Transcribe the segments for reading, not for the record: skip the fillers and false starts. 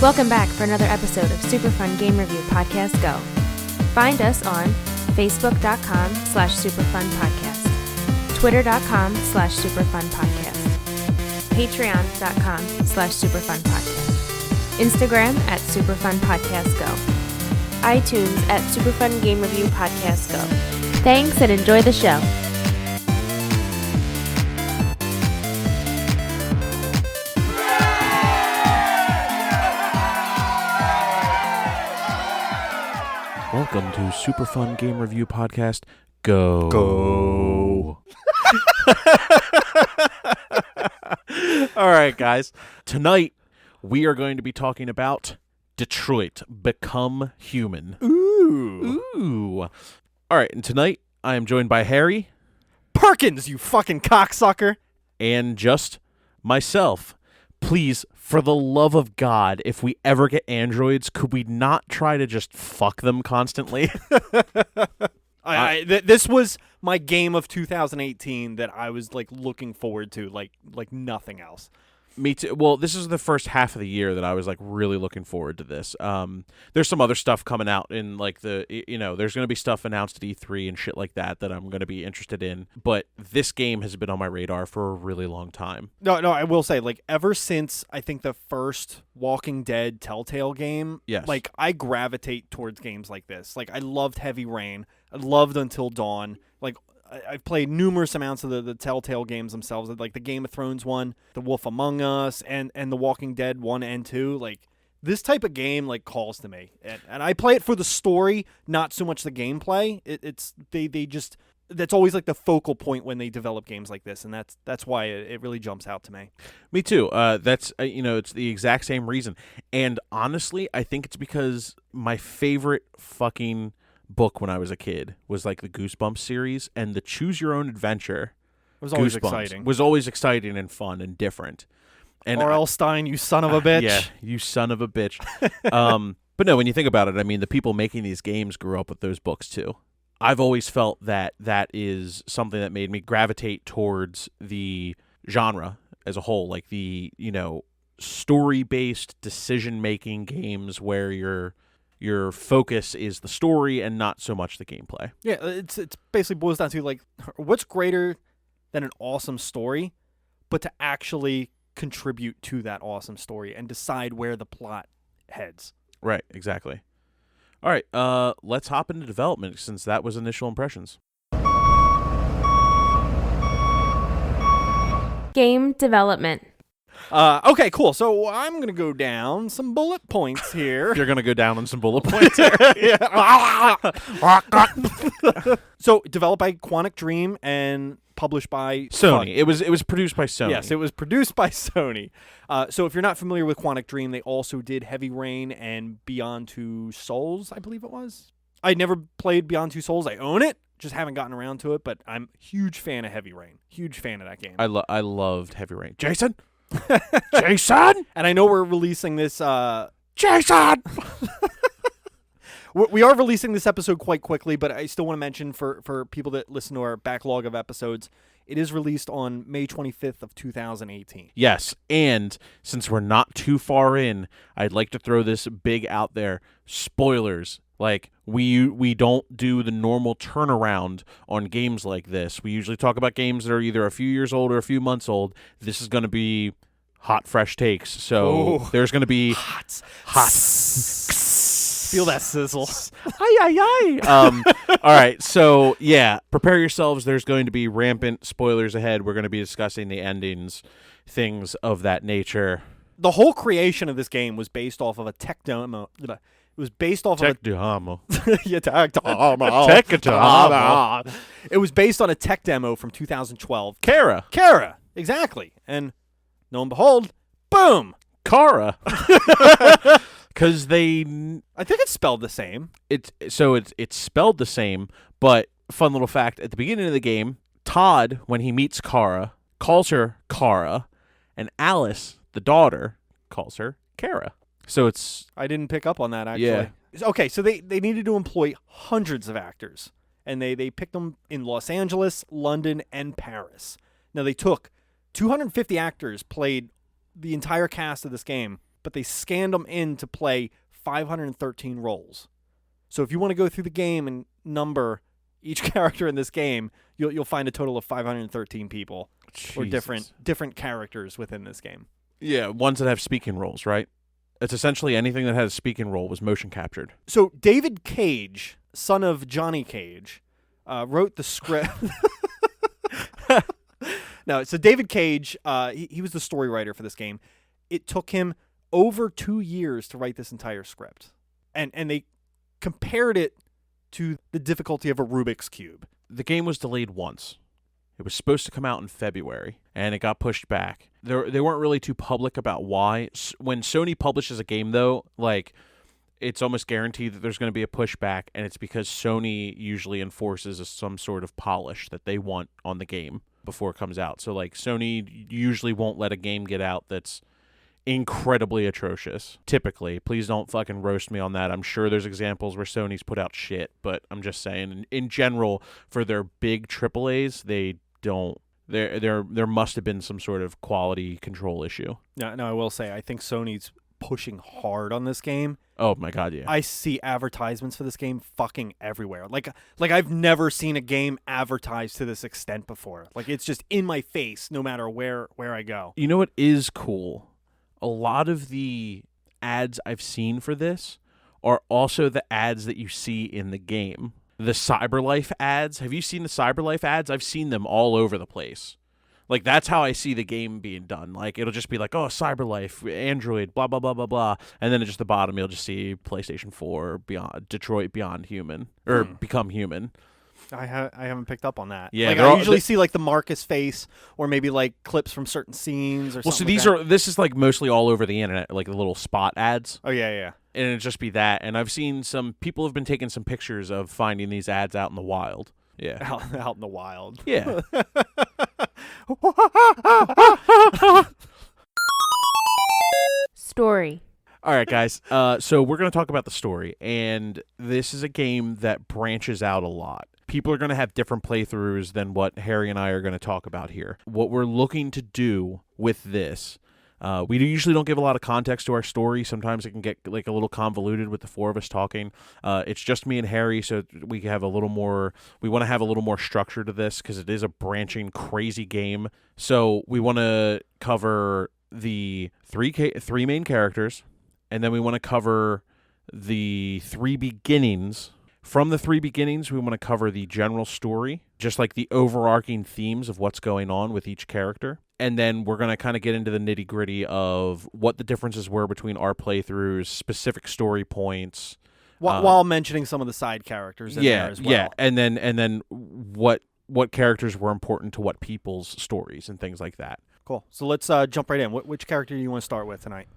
Welcome back for another episode of Super Fun Game Review Podcast Go. Find us on facebook.com/superfunpodcast, twitter.com/superfunpodcast, patreon.com/superfunpodcast, Instagram at superfunpodcastgo, iTunes at Superfun Game Review Podcast Go. Thanks and enjoy the show. Welcome to Super Fun Game Review Podcast. Go. All right, guys. Tonight, we are going to be talking about Detroit Become Human. Ooh. All right, and tonight, I am joined by Harry. Perkins, you fucking cocksucker. And just myself. Please, for the love of God, if we ever get androids, could we not try to just fuck them constantly? This was my game of 2018 that I was like looking forward to, like nothing else. Me too. Well, this is the first half of the year that I was like really looking forward to this. There's some other stuff coming out in like there's going to be stuff announced at E3 and shit like that I'm going to be interested in. But this game has been on my radar for a really long time. No, I will say, like, ever since I think the first Walking Dead Telltale game, yes, like I gravitate towards games like this. Like I loved Heavy Rain. I loved Until Dawn. Like I've played numerous amounts of the Telltale games themselves, like the Game of Thrones one, The Wolf Among Us, and The Walking Dead 1 and 2. Like, this type of game, like, calls to me. And I play it for the story, not so much the gameplay. That's always, like, the focal point when they develop games like this, and that's why it really jumps out to me. Me too. It's the exact same reason. And honestly, I think it's because my favorite fucking book when I was a kid was like the Goosebumps series, and the Choose Your Own Adventure was always exciting and fun and different. And R.L. Stein, you son of a bitch. Yeah, you son of a bitch. But no, when you think about it, I mean, the people making these games grew up with those books too. I've always felt that is something that made me gravitate towards the genre as a whole, like the, story-based decision-making games where your focus is the story and not so much the gameplay. Yeah, it's basically boils down to, like, what's greater than an awesome story, but to actually contribute to that awesome story and decide where the plot heads. Right, exactly. All right, let's hop into development since that was initial impressions. Game development. Okay, cool. So I'm going to go down some bullet points here. You're going to go down on some bullet points here? So, developed by Quantic Dream and published by Sony. It was produced by Sony. Yes, it was produced by Sony. So if you're not familiar with Quantic Dream, they also did Heavy Rain and Beyond Two Souls, I believe it was. I never played Beyond Two Souls. I own it. Just haven't gotten around to it, but I'm a huge fan of Heavy Rain. Huge fan of that game. I loved Heavy Rain. Jason? Jason? And I know we're releasing this... Jason! We are releasing this episode quite quickly, but I still want to mention for people that listen to our backlog of episodes, it is released on May 25th of 2018. Yes, and since we're not too far in, I'd like to throw this big out there. Spoilers. Like, we don't do the normal turnaround on games like this. We usually talk about games that are either a few years old or a few months old. This is going to be hot, fresh takes. So there's going to be hot. Feel that sizzle. All right, so yeah, prepare yourselves. There's going to be rampant spoilers ahead. We're going to be discussing the endings, things of that nature. The whole creation of this game was based off of a tech demo. It was based off tech demo. It was based on a tech demo from 2012. Kara, exactly. And lo and behold, boom, Kara. Because I think it's spelled the same. It's spelled the same, but fun little fact, at the beginning of the game, Todd, when he meets Kara, calls her Kara, and Alice, the daughter, calls her Kara. So I didn't pick up on that, actually. Yeah. Okay, so they needed to employ hundreds of actors, and they picked them in Los Angeles, London, and Paris. Now, they took 250 actors, played the entire cast of this game, but they scanned them in to play 513 roles. So if you want to go through the game and number each character in this game, you'll find a total of 513 people or different characters within this game. Yeah, ones that have speaking roles, right? It's essentially anything that has a speaking role was motion captured. So David Cage, son of Johnny Cage, wrote the script. No, so David Cage, he was the story writer for this game. It took him over 2 years to write this entire script. And they compared it to the difficulty of a Rubik's Cube. The game was delayed once. It was supposed to come out in February, and it got pushed back. They weren't really too public about why. When Sony publishes a game, though, like, it's almost guaranteed that there's going to be a pushback, and it's because Sony usually enforces some sort of polish that they want on the game before it comes out. So, like, Sony usually won't let a game get out that's incredibly atrocious. Typically. Please don't fucking roast me on that. I'm sure there's examples where Sony's put out shit, but I'm just saying, in general, for their big AAAs, they don't. There must have been some sort of quality control issue. No, I will say, I think Sony's pushing hard on this game. Oh my god, yeah. I see advertisements for this game fucking everywhere. Like I've never seen a game advertised to this extent before. Like, it's just in my face no matter where I go. You know what is cool? A lot of the ads I've seen for this are also the ads that you see in the game. The CyberLife ads. Have you seen the CyberLife ads? I've seen them all over the place. Like, that's how I see the game being done. Like, it'll just be like, oh, CyberLife, Android, blah, blah, blah, blah, blah. And then at just the bottom, you'll just see PlayStation 4, Beyond, Detroit Beyond Human, or Become Human. I haven't picked up on that. Yeah, like, I usually see like the Marcus face, or maybe like clips from certain scenes or something. Well, so this is like mostly all over the internet, like the little spot ads. Oh yeah. And it'd just be that. And I've seen some people have been taking some pictures of finding these ads out in the wild. Yeah. Out in the wild. Yeah. Story. All right, guys. So we're going to talk about the story. And this is a game that branches out a lot. People are going to have different playthroughs than what Harry and I are going to talk about here. What we're looking to do with this, we usually don't give a lot of context to our story. Sometimes it can get like a little convoluted with the four of us talking. It's just me and Harry, so we have a little more. We want to have a little more structure to this because it is a branching, crazy game. So we want to cover the three main characters, and then we want to cover the three beginnings. From the three beginnings, we want to cover the general story, just like the overarching themes of what's going on with each character. And then we're going to kind of get into the nitty-gritty of what the differences were between our playthroughs, specific story points. While mentioning some of the side characters in there as well. Yeah, and then what characters were important to what people's stories and things like that. Cool. So let's jump right in. Which character do you want to start with tonight?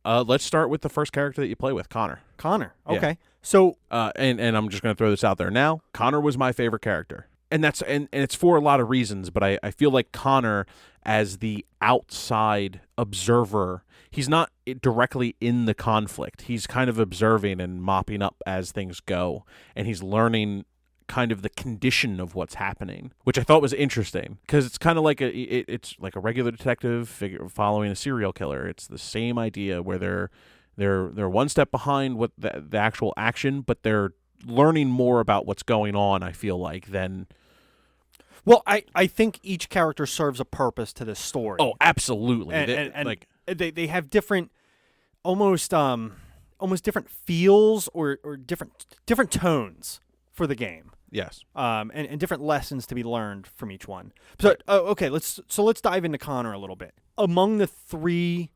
Let's start with the first character that you play with, Connor. Connor. Okay. Yeah. So and I'm just going to throw this out there now. Connor was my favorite character. And that's and it's for a lot of reasons, but I feel like Connor, as the outside observer, he's not directly in the conflict. He's kind of observing and mopping up as things go, and he's learning kind of the condition of what's happening, which I thought was interesting because it's kind of like it's like a regular detective figure following a serial killer. It's the same idea where they're one step behind what the actual action, but they're learning more about what's going on, I feel like, than... Well, I think each character serves a purpose to this story. Oh, absolutely. And like they have different, almost different feels or different tones for the game. Yes. And different lessons to be learned from each one. So right. Okay, let's dive into Connor a little bit. Among the three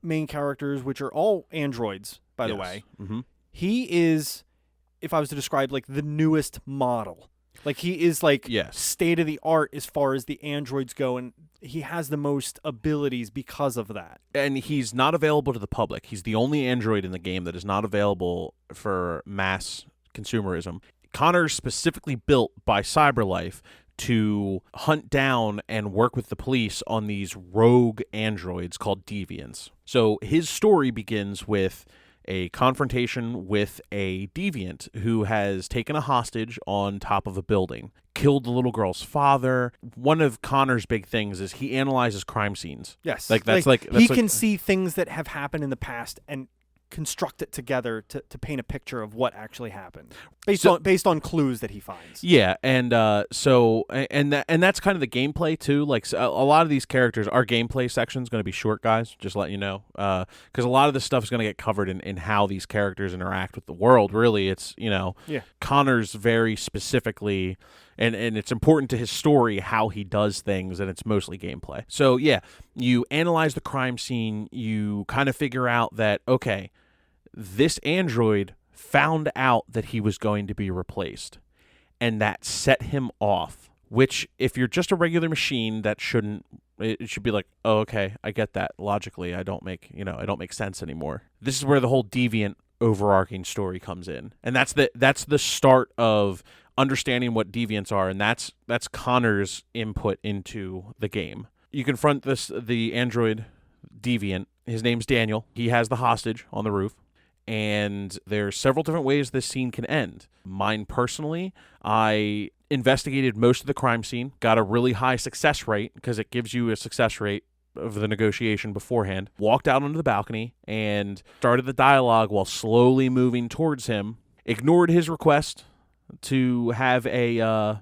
main characters, which are all androids, by the way, he is, if I was to describe, like the newest model. Like he is like state of the art as far as the androids go, and he has the most abilities because of that. And he's not available to the public. He's the only android in the game that is not available for mass consumerism. Connor's specifically built by CyberLife to hunt down and work with the police on these rogue androids called deviants. So his story begins with a confrontation with a deviant who has taken a hostage on top of a building, killed the little girl's father. One of Connor's big things is he analyzes crime scenes. Yes. He can see things that have happened in the past and construct it together to paint a picture of what actually happened based on clues that he finds. Yeah, and that's kind of the gameplay too. Like a lot of these characters, our gameplay section is going to be short, guys. Just letting you know, because a lot of this stuff is going to get covered in how these characters interact with the world. Really, it's Connor's very specifically. And it's important to his story how he does things, and it's mostly gameplay. So, yeah, you analyze the crime scene. You kind of figure out that, okay, this android found out that he was going to be replaced, and that set him off, which if you're just a regular machine, it should be like, oh, okay, I get that. Logically, I don't make sense anymore. This is where the whole deviant overarching story comes in. And that's the start of understanding what deviants are, and that's Connor's input into the game. You confront the android deviant. His name's Daniel. He has the hostage on the roof, and there's several different ways this scene can end. Mine personally, I investigated most of the crime scene, got a really high success rate because it gives you a success rate of the negotiation beforehand, walked out onto the balcony and started the dialogue while slowly moving towards him, ignored his request to have the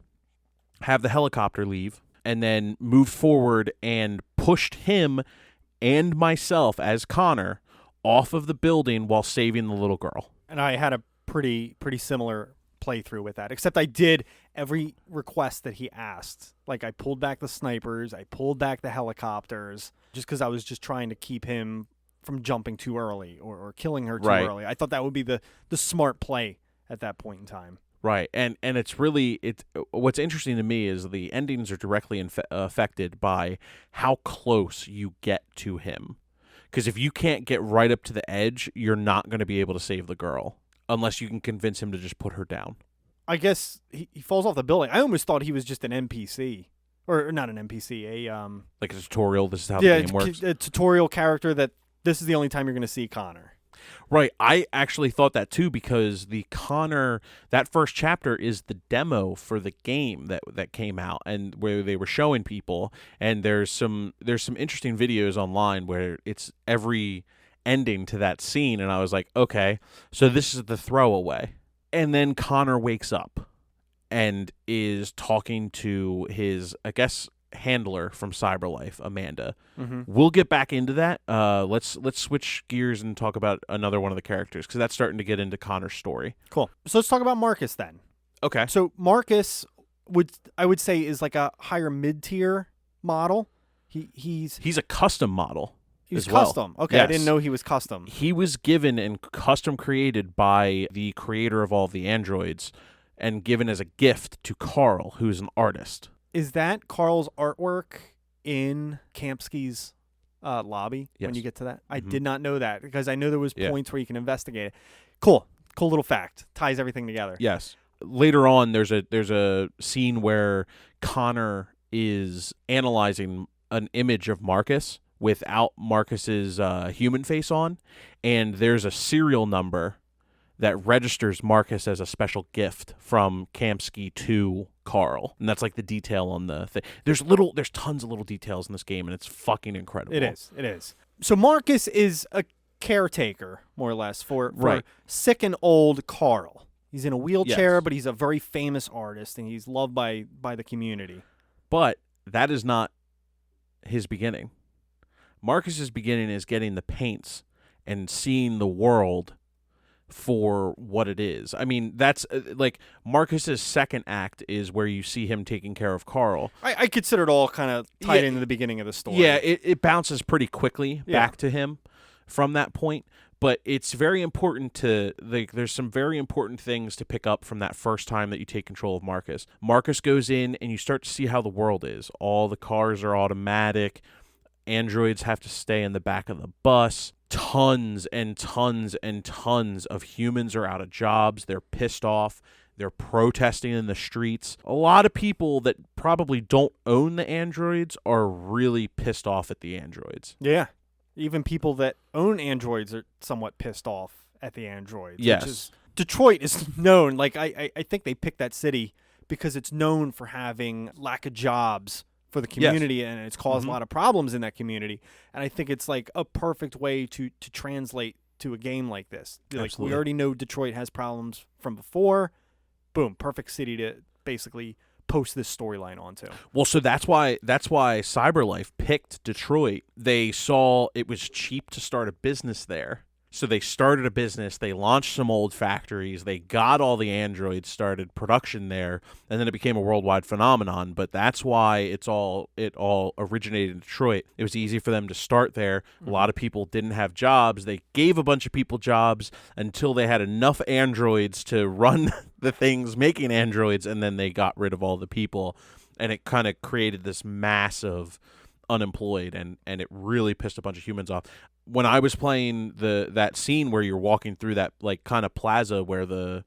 helicopter leave, and then moved forward and pushed him and myself as Connor off of the building while saving the little girl. And I had a pretty similar playthrough with that, except I did every request that he asked. Like, I pulled back the snipers, I pulled back the helicopters, just because I was just trying to keep him from jumping too early or killing her too early. I thought that would be the smart play at that point in time. Right, and it's really what's interesting to me is the endings are directly affected by how close you get to him. Because if you can't get right up to the edge, you're not going to be able to save the girl unless you can convince him to just put her down. I guess he falls off the building. I almost thought he was just an NPC, or not an NPC, like a tutorial. This is how the game works. A tutorial character that this is the only time you're going to see Connor. Right. I actually thought that too, because the Connor, that first chapter is the demo for the game that came out, and where they were showing people, and there's some interesting videos online where it's every ending to that scene, and I was like, okay, so this is the throwaway. And then Connor wakes up and is talking to his, I guess, handler from CyberLife, Amanda. Mm-hmm. We'll get back into that. Let's switch gears and talk about another one of the characters, because that's starting to get into Connor's story. Cool. So let's talk about Marcus then. Okay. So Marcus I would say is like a higher mid-tier model. He's a custom model. He's as well. custom. Okay, yes. I didn't know he was custom. He was given and custom created by the creator of all of the androids, and given as a gift to Carl, who's an artist. Is that Carl's artwork in Kamsky's lobby? Yes. When you get to that? Mm-hmm. I did not know that, because I know there was points where you can investigate it. Cool little fact. Ties everything together. Yes. Later on, there's a scene where Connor is analyzing an image of Marcus without Marcus's human face on, and there's a serial number that registers Marcus as a special gift from Kamsky to Carl. And that's like the detail on the thing. There's tons of little details in this game, and it's fucking incredible. It is. So Marcus is a caretaker, more or less, for sick and old Carl. He's in a wheelchair, yes. But he's a very famous artist, and he's loved by the community. But that is not his beginning. Marcus's beginning is getting the paints and seeing the world for what it is. I mean, that's like Marcus's second act is where you see him taking care of Carl. I consider it all kind of tied into the beginning of the story. Yeah, it bounces pretty quickly back to him from that point. But it's very important there's some very important things to pick up from that first time that you take control of Marcus. Marcus goes in, and you start to see how the world is. All the cars are automatic. Androids have to stay in the back of the bus. Tons and tons and tons of humans are out of jobs. They're pissed off. They're protesting in the streets. A lot of people that probably don't own the androids are really pissed off at the androids. Yeah. Even people that own androids are somewhat pissed off at the androids. Yes. Which is, Detroit is known, like I think they picked that city because it's known for having lack of jobs for the community, and it's caused a lot of problems in that community. And I think it's like a perfect way to translate to a game like this. Like, Absolutely. we already know Detroit has problems from before. Boom, perfect city to basically post this storyline onto. Well, so that's why CyberLife picked Detroit. They saw it was cheap to start a business there. So they started a business, they launched some old factories, they got all the androids, started production there, and then it became a worldwide phenomenon. But that's why it all originated in Detroit. It was easy for them to start there. A lot of people didn't have jobs. They gave a bunch of people jobs until they had enough androids to run the things making androids, and then they got rid of all the people. And it kind of created this mass of unemployed, and it really pissed a bunch of humans off. When I was playing that scene where you're walking through that like kind of plaza where the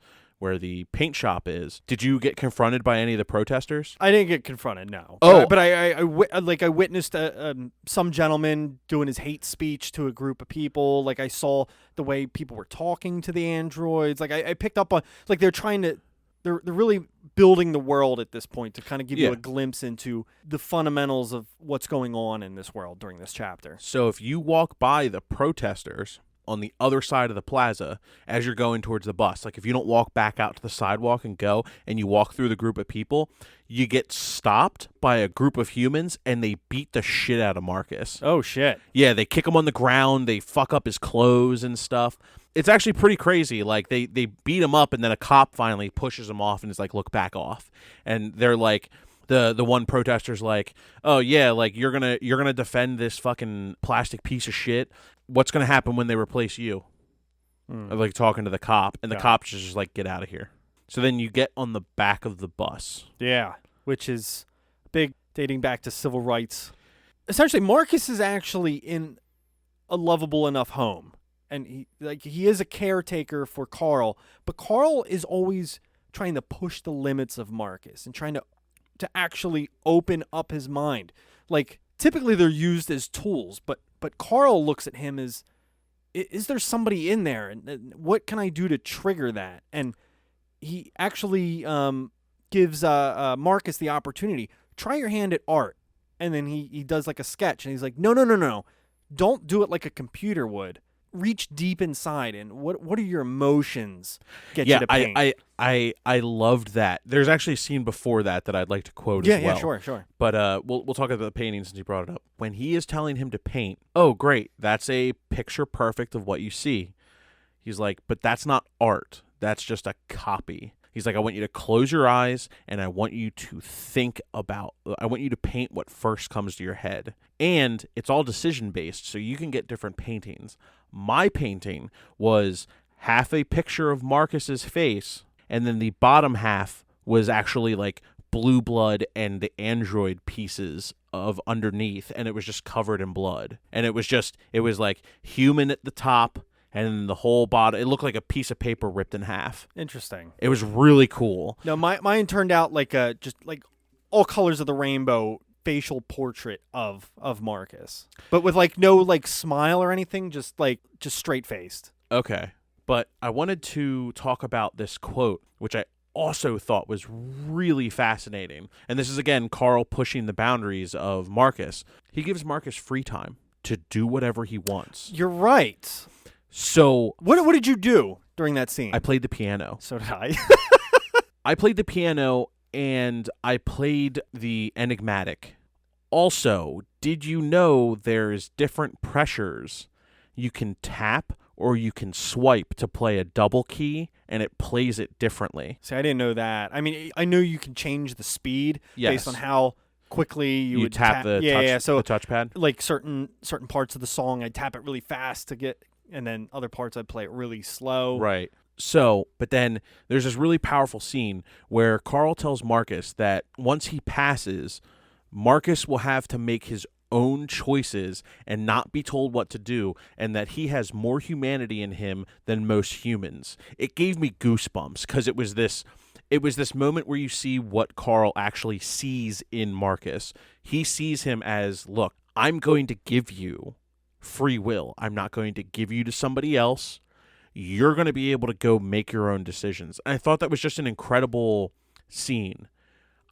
paint shop is, did you get confronted by any of the protesters? I didn't get confronted, no. Oh. But I witnessed some gentleman doing his hate speech to a group of people. Like, I saw the way people were talking to the androids. Like, I picked up on, like, they're really building the world at this point to kind of give you a glimpse into the fundamentals of what's going on in this world during this chapter. So if you walk by the protesters on the other side of the plaza as you're going towards the bus, like if you don't walk back out to the sidewalk and go, and you walk through the group of people, you get stopped by a group of humans and they beat the shit out of Marcus. Oh, shit. Yeah, they kick him on the ground, they fuck up his clothes and stuff. It's actually pretty crazy. Like, they beat him up, and then a cop finally pushes him off and is like, look, back off. And they're like, the one protester's like, oh yeah, like you're gonna defend this fucking plastic piece of shit. What's gonna happen when they replace you? Like, talking to the cop, and the cop's just like, get out of here. So then you get on the back of the bus. Yeah, which is big, dating back to civil rights. Essentially, Marcus is actually in a lovable enough home. And he is a caretaker for Carl, but Carl is always trying to push the limits of Marcus and trying to actually open up his mind. Like, typically they're used as tools, but Carl looks at him as, is there somebody in there, and what can I do to trigger that? And he actually gives Marcus the opportunity, try your hand at art. And then he does like a sketch, and he's like, no, don't do it like a computer would. Reach deep inside, and what are your emotions get you to paint? I loved that. There's actually a scene before that I'd like to quote as well. Yeah, sure. But we'll talk about the painting since you brought it up. When he is telling him to paint, oh great, that's a picture perfect of what you see. He's like, but that's not art. That's just a copy. He's like, I want you to close your eyes, and I want you to I want you to paint what first comes to your head. And it's all decision-based, so you can get different paintings. My painting was half a picture of Marcus's face, and then the bottom half was actually like blue blood and the android pieces of underneath, and it was just covered in blood. And it was like human at the top, and then the whole bottom, it looked like a piece of paper ripped in half. Interesting. It was really cool. No, mine turned out like just like all colors of the rainbow facial portrait of Marcus, but with like no like smile or anything, just straight faced. Okay, but I wanted to talk about this quote, which I also thought was really fascinating. And this is again Carl pushing the boundaries of Marcus. He gives Marcus free time to do whatever he wants. You're right. So what did you do during that scene? I played the piano. So did I. I played the piano, and I played the enigmatic. Also, did you know there's different pressures? You can tap or you can swipe to play a double key, and it plays it differently. See, I didn't know that. I mean, I know you can change the speed based on how quickly you would tap the So the touchpad. Like certain parts of the song, I'd tap it really fast to get, and then other parts I'd play it really slow. Right. So, but then there's this really powerful scene where Carl tells Marcus that once he passes, Marcus will have to make his own choices and not be told what to do, and that he has more humanity in him than most humans. It gave me goosebumps because it was this moment where you see what Carl actually sees in Marcus. He sees him as, look, I'm going to give you free will. I'm not going to give you to somebody else. You're going to be able to go make your own decisions. And I thought that was just an incredible scene.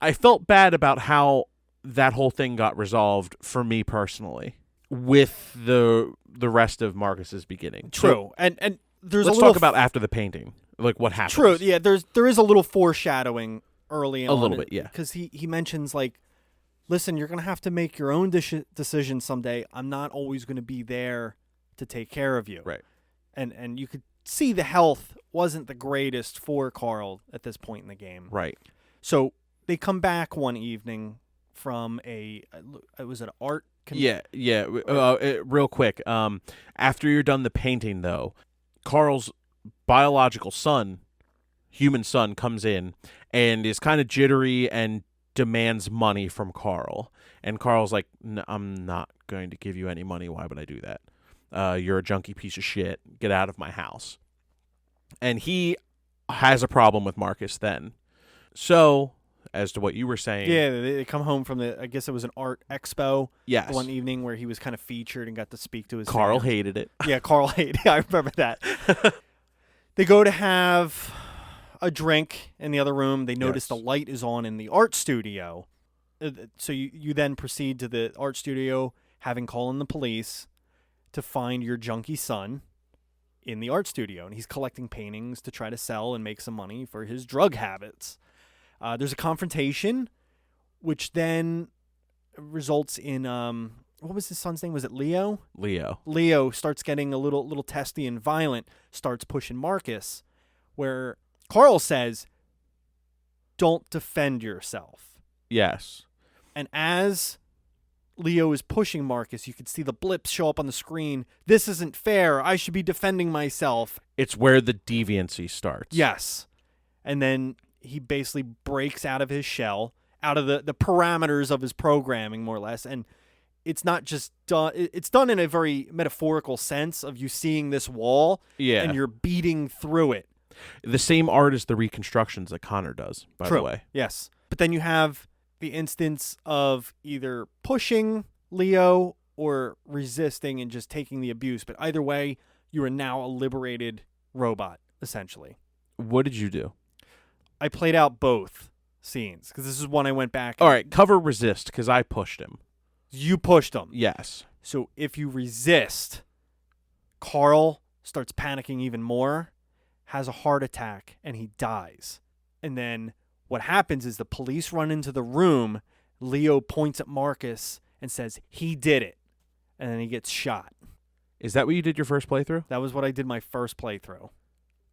I felt bad about how that whole thing got resolved for me personally with the rest of Marcus's beginning. True. And there's let's a little talk about after the painting, like what happens. True. Yeah, there is a little foreshadowing early on. A little bit, yeah. Because he mentions, like, listen, you're going to have to make your own decisions someday. I'm not always going to be there to take care of you. Right. And you could see the health wasn't the greatest for Carl at this point in the game. Right. So they come back one evening from it was an art. Yeah. Real quick. After you're done the painting, though, Carl's biological son, human son, comes in and is kind of jittery and demands money from Carl. And Carl's like, I'm not going to give you any money. Why would I do that? You're a junky piece of shit. Get out of my house. And he has a problem with Marcus then. So, as to what you were saying. Yeah, they come home from I guess it was an art expo. Yes. One evening where he was kind of featured and got to speak to his Carl fans. hated it. Yeah, Carl hated it. I remember that. They go to have a drink in the other room. They notice Yes. the light is on in the art studio. So you then proceed to the art studio, having call in the police to find your junkie son in the art studio. And he's collecting paintings to try to sell and make some money for his drug habits. There's a confrontation, which then results in what was his son's name? Was it Leo? Leo. Leo starts getting a little testy and violent, starts pushing Marcus, where Carl says, "Don't defend yourself." Yes. And as Leo is pushing Marcus, you could see the blips show up on the screen. This isn't fair. I should be defending myself. It's where the deviancy starts. Yes. And then he basically breaks out of his shell, out of the parameters of his programming, more or less. And it's not just done. It's done in a very metaphorical sense of you seeing this wall and you're beating through it. The same art as the reconstructions that Connor does, by True. the way. Yes. But then you have the instance of either pushing Leo or resisting and just taking the abuse. But either way, you are now a liberated robot, essentially. What did you do? I played out both scenes because this is when I went back. All right, cover resist because I pushed him. You pushed him. Yes. So if you resist, Carl starts panicking even more, has a heart attack, and he dies. And then what happens is the police run into the room. Leo points at Marcus and says, "He did it." And then he gets shot. Is that what you did your first playthrough? That was what I did my first playthrough.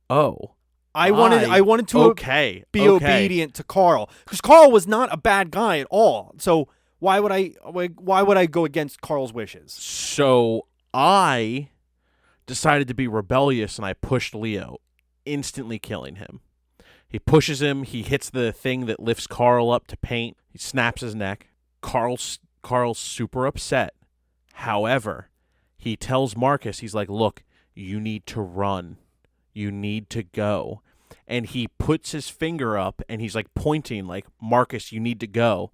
Oh. I wanted to be obedient to Carl because Carl was not a bad guy at all. So why would I go against Carl's wishes? So I decided to be rebellious and I pushed Leo, instantly killing him. He pushes him. He hits the thing that lifts Carl up to paint. He snaps his neck. Carl's super upset. However, he tells Marcus, he's like, "Look, you need to run. You need to go." And he puts his finger up and he's like pointing like, "Marcus, you need to go."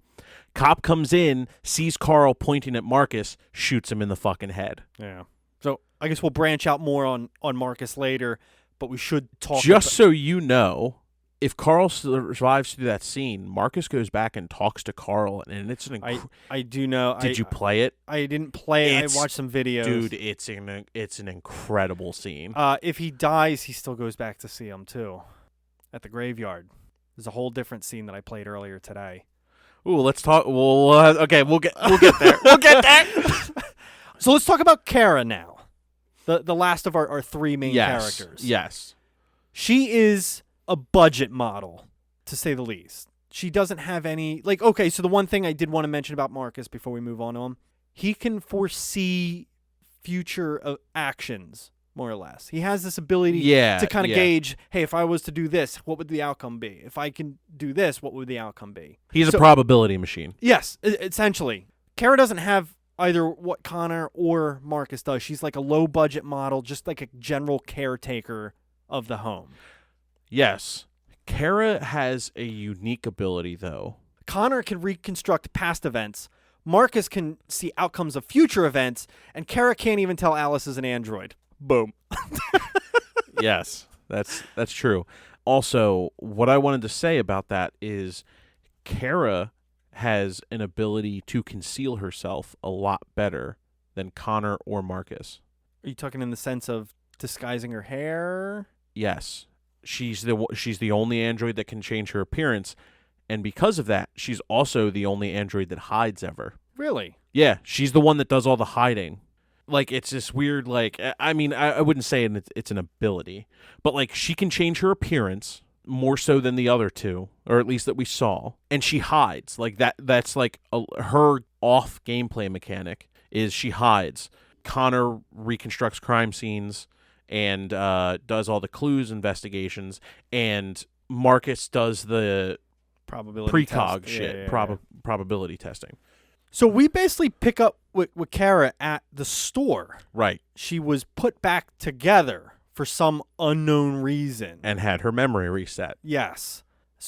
Cop comes in, sees Carl pointing at Marcus, shoots him in the fucking head. Yeah. So I guess we'll branch out more on Marcus later, but we should talk. So you know, if Carl survives through that scene, Marcus goes back and talks to Carl, and it's an I do know. Did you play it? I didn't play it. I watched some videos. Dude, it's an incredible scene. If he dies, he still goes back to see him too, at the graveyard. There's a whole different scene that I played earlier today. Ooh, let's talk. Well, okay, we'll get there. We'll get there. So let's talk about Kara now, the last of our three main characters. Yes. She is a budget model, to say the least. She doesn't have any, like, okay, so the one thing I did want to mention about Marcus before we move on to him, he can foresee future actions, more or less. He has this ability to kind of gauge, hey, if I was to do this, what would the outcome be? If I can do this, what would the outcome be? He's a probability machine. Yes, essentially. Kara doesn't have either what Connor or Marcus does. She's like a low-budget model, just like a general caretaker of the home. Yes. Kara has a unique ability, though. Connor can reconstruct past events, Marcus can see outcomes of future events, and Kara can't even tell Alice is an android. Boom. Yes, that's true. Also, what I wanted to say about that is Kara has an ability to conceal herself a lot better than Connor or Marcus. Are you talking in the sense of disguising her hair? Yes. She's the only android that can change her appearance, and because of that, she's also the only android that hides ever. Really? Yeah, she's the one that does all the hiding. Like, it's this weird, like, I mean, I wouldn't say it's an ability, but, like, she can change her appearance more so than the other two, or at least that we saw, and she hides. Like, that's, like, her off gameplay mechanic is she hides. Connor reconstructs crime scenes and does all the clues investigations, and Marcus does the Probability precog test. shit, Yeah. probability testing. So we basically pick up with Kara at the store. Right. She was put back together for some unknown reason. And had her memory reset. Yes.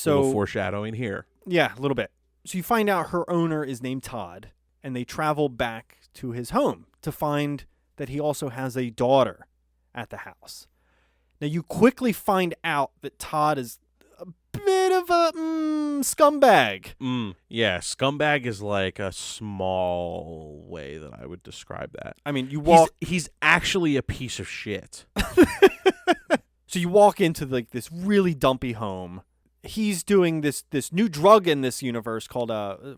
A little So foreshadowing here. yeah, a little bit. So you find out her owner is named Todd, and they travel back to his home to find that he also has a daughter at the house. Now you quickly find out that Todd is a bit of a scumbag. Yeah, scumbag is like a small way that I would describe that. I mean, you walk. He's actually a piece of shit. So you walk into like this really dumpy home. He's doing this new drug in this universe called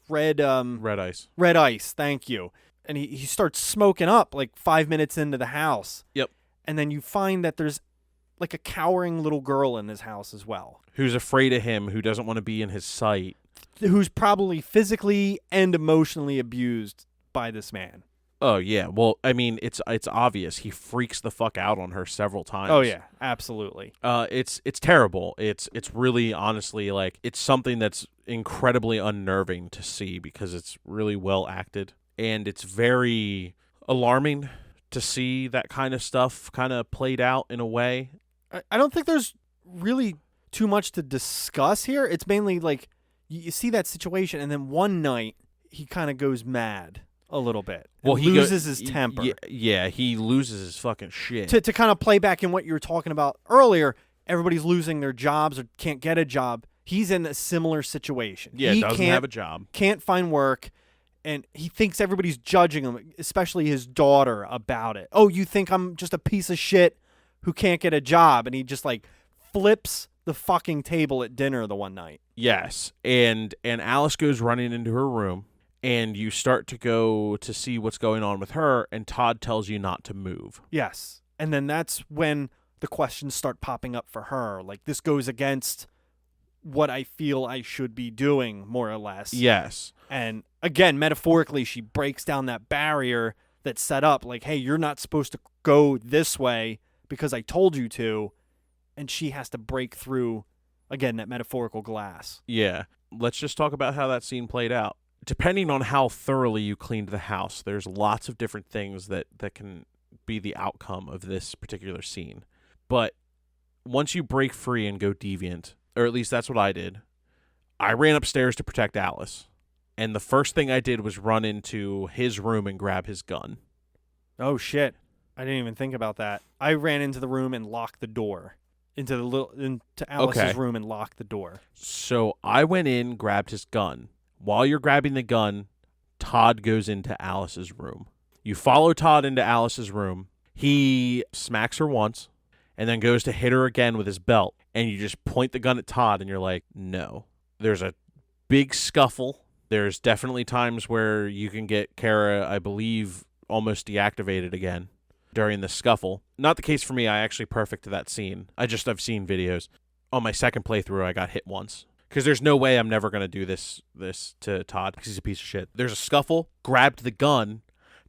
red ice. Red ice. Thank you. And he starts smoking up like 5 minutes into the house. Yep. And then you find that there's like a cowering little girl in this house as well, Who's afraid of him, who doesn't want to be in his sight. who's probably physically and emotionally abused by this man. Oh yeah. Well, I mean, it's obvious. He freaks the fuck out on her several times. Oh yeah, absolutely. It's terrible. It's really, honestly, like, it's something that's incredibly unnerving to see because it's really well acted, and it's very alarming to see that kind of stuff kind of played out in a way. I don't think there's really too much to discuss here. It's mainly like you see that situation, and then one night he kind of goes mad a little bit. Well, he loses his temper. Yeah, he loses his fucking shit. To kind of play back in what you were talking about earlier, everybody's losing their jobs or can't get a job. He's in a similar situation. Yeah, he doesn't have a job. Can't find work, and he thinks everybody's judging him, especially his daughter, about it. Oh, you think I'm just a piece of shit who can't get a job? And he just like flips the fucking table at dinner the one night. Yes, and Alice goes running into her room, and you start to go to see what's going on with her, and Todd tells you not to move. Yes. And then that's when the questions start popping up for her. Like, this goes against what I feel I should be doing, more or less. Yes. And again, metaphorically, she breaks down that barrier that's set up. Like, hey, you're not supposed to go this way because I told you to. And she has to break through, again, that metaphorical glass. Yeah. Let's just talk about how that scene played out. Depending on how thoroughly you cleaned the house, there's lots of different things that can be the outcome of this particular scene. But once you break free and go deviant, or at least that's what I did, I ran upstairs to protect Alice. And the first thing I did was run into his room and grab his gun. Oh, shit. I didn't even think about that. I ran into the room and locked the door. Into Alice's room and locked the door. So I went in, grabbed his gun. While you're grabbing the gun, Todd goes into Alice's room. You follow Todd into Alice's room. He smacks her once and then goes to hit her again with his belt. And you just point the gun at Todd and you're like, no. There's a big scuffle. There's definitely times where you can get Kara, I believe, almost deactivated again during the scuffle. Not the case for me. I actually perfected that scene. I've seen videos. On my second playthrough, I got hit once. Because there's no way I'm never going to do this to Todd because he's a piece of shit. There's a scuffle, grabbed the gun.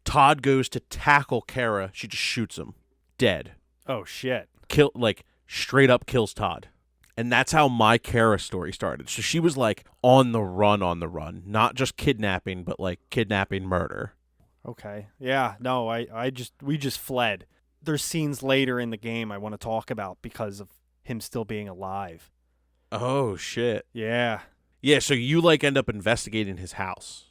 Todd goes to tackle Kara. She just shoots him. Dead. Oh, shit. Straight up kills Todd. And that's how my Kara story started. So she was like on the run. Not just kidnapping, but like kidnapping murder. Okay. Yeah. No, we just fled. There's scenes later in the game I want to talk about because of him still being alive. Oh, shit. Yeah. Yeah, so you end up investigating his house.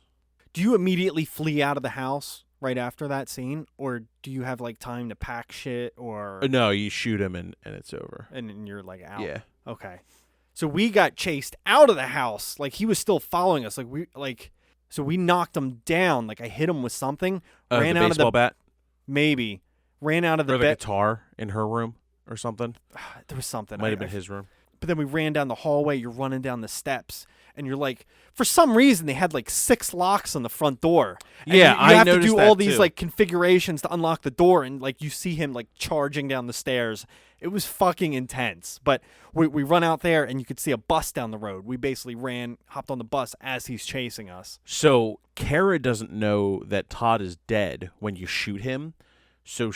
Do you immediately flee out of the house right after that scene, or do you have like time to pack shit, or No, you shoot him and it's over. and you're like out? Yeah. Okay. So we got chased out of the house. Like he was still following us. So we knocked him down. Like I hit him with something. Ran The out baseball of the bat maybe. Ran out of the or the bed. guitar in her room or something. There was something. Might have been his room. But then we ran down the hallway. You're running down the steps, and you're like, for some reason, they had like 6 locks on the front door. And Yeah, you have to noticed do that all these too. like configurations to unlock the door, and like you see him like charging down the stairs. It was fucking intense. But we run out there, and you could see a bus down the road. We basically hopped on the bus as he's chasing us. So Kara doesn't know that Todd is dead when you shoot him. So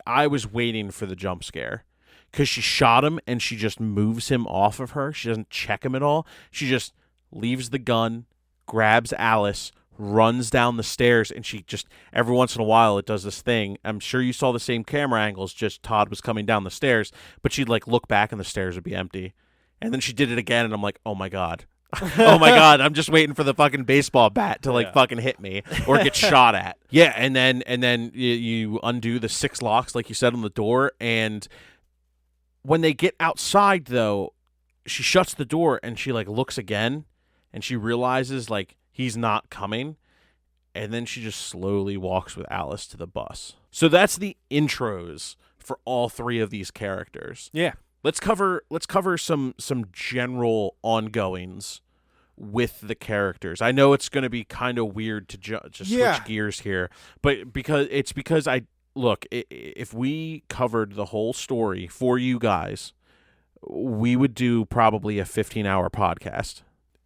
I was waiting for the jump scare because she shot him and she just moves him off of her. She doesn't check him at all. She just leaves the gun, grabs Alice, runs down the stairs, and she just, every once in a while, it does this thing. I'm sure you saw the same camera angles, just Todd was coming down the stairs, but she'd like look back and the stairs would be empty. And then she did it again, and I'm like, oh my God. Oh my God, I'm just waiting for the fucking baseball bat to like fucking hit me or get shot at. Yeah, and then you undo the 6 locks like you said on the door, and when they get outside though, she shuts the door and she like looks again and she realizes like he's not coming, and then she just slowly walks with Alice to the bus. So that's the intros for all 3 of these characters. Yeah. Let's cover some general ongoings with the characters. I know it's going to be kind of weird to just switch gears here, but because if we covered the whole story for you guys, we would do probably a 15-hour podcast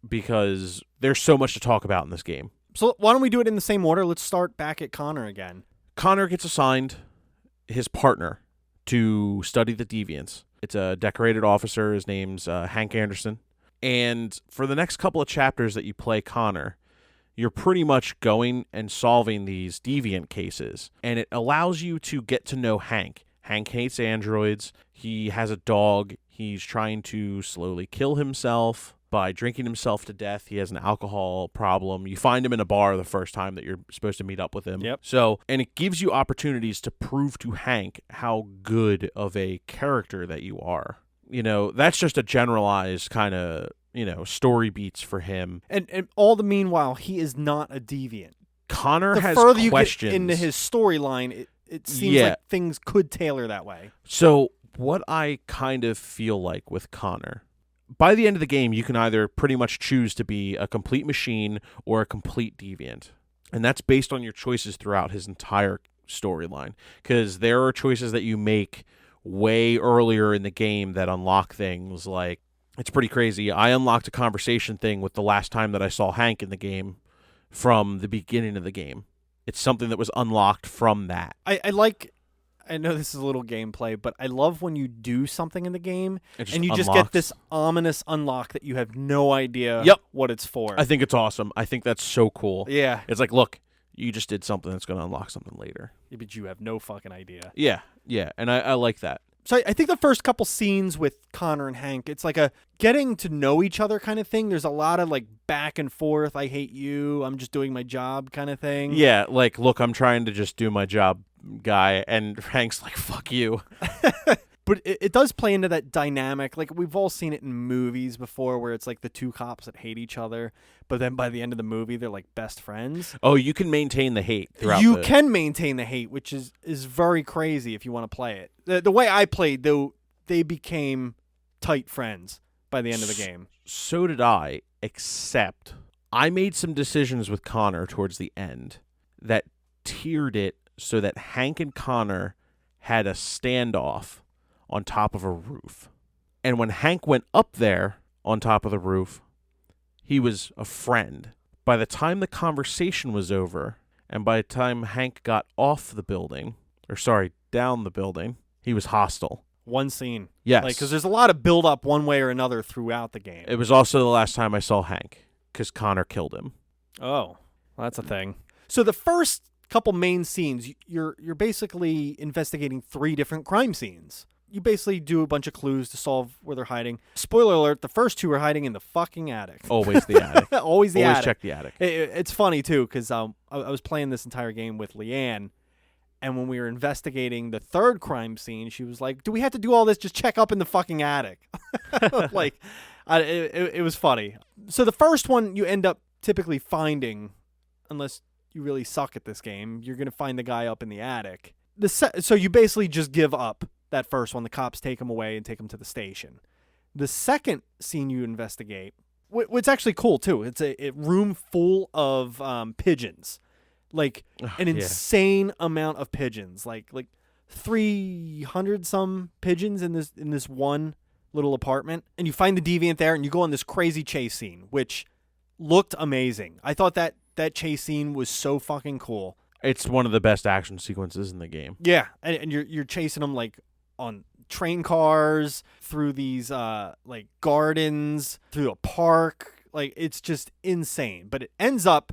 because there's so much to talk about in this game. So why don't we do it in the same order? Let's start back at Connor again. Connor gets assigned his partner to study the deviants. It's a decorated officer. His name's Hank Anderson. And for the next couple of chapters that you play Connor, you're pretty much going and solving these deviant cases. And it allows you to get to know Hank. Hank hates androids. He has a dog. He's trying to slowly kill himself by drinking himself to death. He has an alcohol problem. You find him in a bar the first time that you're supposed to meet up with him. Yep. So, and it gives you opportunities to prove to Hank how good of a character that you are. You know, that's just a generalized kind of, story beats for him. And all the meanwhile, he is not a deviant. Connor has further questions. you get into his storyline, it seems like things could tailor that way. So what I kind of feel like with Connor, by the end of the game, you can either pretty much choose to be a complete machine or a complete deviant. And that's based on your choices throughout his entire storyline. Because there are choices that you make way earlier in the game that unlock things. Like, it's pretty crazy. I unlocked a conversation thing with the last time that I saw Hank in the game from the beginning of the game. It's something that was unlocked from that. I know this is a little gameplay, but I love when you do something in the game and you unlocks. just get this ominous unlock that you have no idea what it's for. I think it's awesome. I think that's so cool. Yeah. It's like, look, you just did something that's going to unlock something later. But you have no fucking idea. Yeah, and I like that. So I think the first couple scenes with Connor and Hank, it's like a getting to know each other kind of thing. There's a lot of like back and forth. I hate you. I'm just doing my job kind of thing. Yeah, like, look, I'm trying to just do my job, guy. And Hank's like, fuck you. But it does play into that dynamic. Like, we've all seen it in movies before where it's like the 2 cops that hate each other, but then by the end of the movie, they're like best friends. Oh, you can maintain the hate throughout You can maintain the hate, which is very crazy if you want to play it. The way I played, though, they became tight friends by the end of the game. So did I, except I made some decisions with Connor towards the end that tiered it so that Hank and Connor had a standoff on top of a roof. And when Hank went up there on top of the roof, he was a friend. By the time the conversation was over, and by the time Hank got off the building, down the building, he was hostile. One scene. Yes. Because there's a lot of build-up one way or another throughout the game. It was also the last time I saw Hank, because Connor killed him. Oh, well, that's a thing. So the first couple main scenes, you're basically investigating 3 different crime scenes. you basically do a bunch of clues to solve where they're hiding. Spoiler alert, the first two are hiding in the fucking attic. Always the attic. Always the Always attic. check the attic. It's funny, too, because I was playing this entire game with Leanne, and when we were investigating the third crime scene, she was like, do we have to do all this? Just check up in the fucking attic. Like, it was funny. So the first one you end up typically finding, unless you really suck at this game, you're going to find the guy up in the attic. So you basically just give up that first one. The cops take him away and take him to the station. The second scene you investigate, what's actually cool too, it's a room full of pigeons. Like an insane amount of pigeons. Like 300 some pigeons in this one little apartment. And you find the deviant there and you go on this crazy chase scene, which looked amazing. I thought that chase scene was so fucking cool. It's one of the best action sequences in the game. Yeah, and you're chasing them like on train cars, through these like gardens, through a park. Like, it's just insane. But it ends up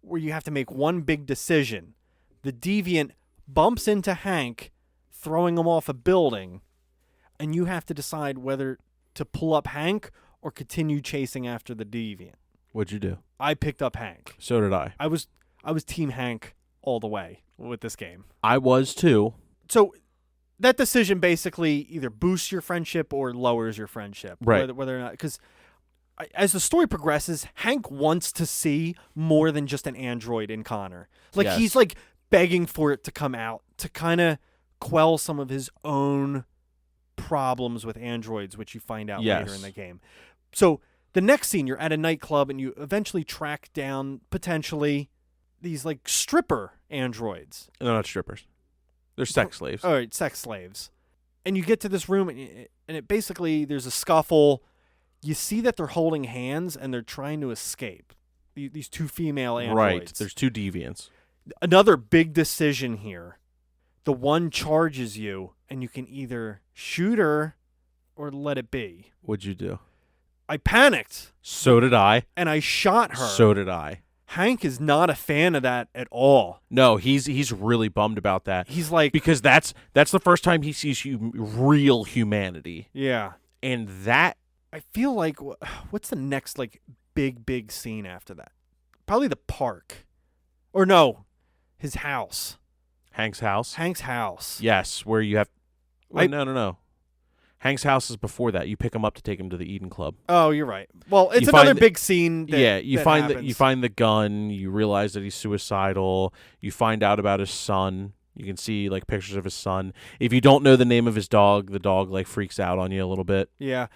where you have to make one big decision. The deviant bumps into Hank, throwing him off a building, and you have to decide whether to pull up Hank or continue chasing after the deviant. What'd you do? I picked up Hank. So did I. I was Team Hank all the way with this game. I was too. So that decision basically either boosts your friendship or lowers your friendship. Right. Whether or not, because as the story progresses, Hank wants to see more than just an android in Connor. Like, Yes. he's like begging for it to come out to kind of quell some of his own problems with androids, which you find out later in the game. So the next scene, you're at a nightclub and you eventually track down potentially these like stripper androids. They're not strippers. They're sex slaves. All right, sex slaves. And you get to this room and it basically, there's a scuffle. You see that they're holding hands and they're trying to escape. These two female androids. Right. There's two deviants. Another big decision here. The one charges you and you can either shoot her or let it be. What'd you do? I panicked. So did I. And I shot her. So did I. Hank is not a fan of that at all. No, he's really bummed about that. He's like, because that's the first time he sees real humanity. yeah. And that, I feel like, what's the next like big scene after that? Probably the park. Or no, his house. Hank's house. Hank's house. Yes, where you have. Wait, no. Hank's house is before that. You pick him up to take him to the Eden Club. Oh, you're right. Well, it's You another find big scene. You find the gun. You realize that he's suicidal. You find out about his son. You can see like pictures of his son. If you don't know the name of his dog, the dog like freaks out on you a little bit. Yeah.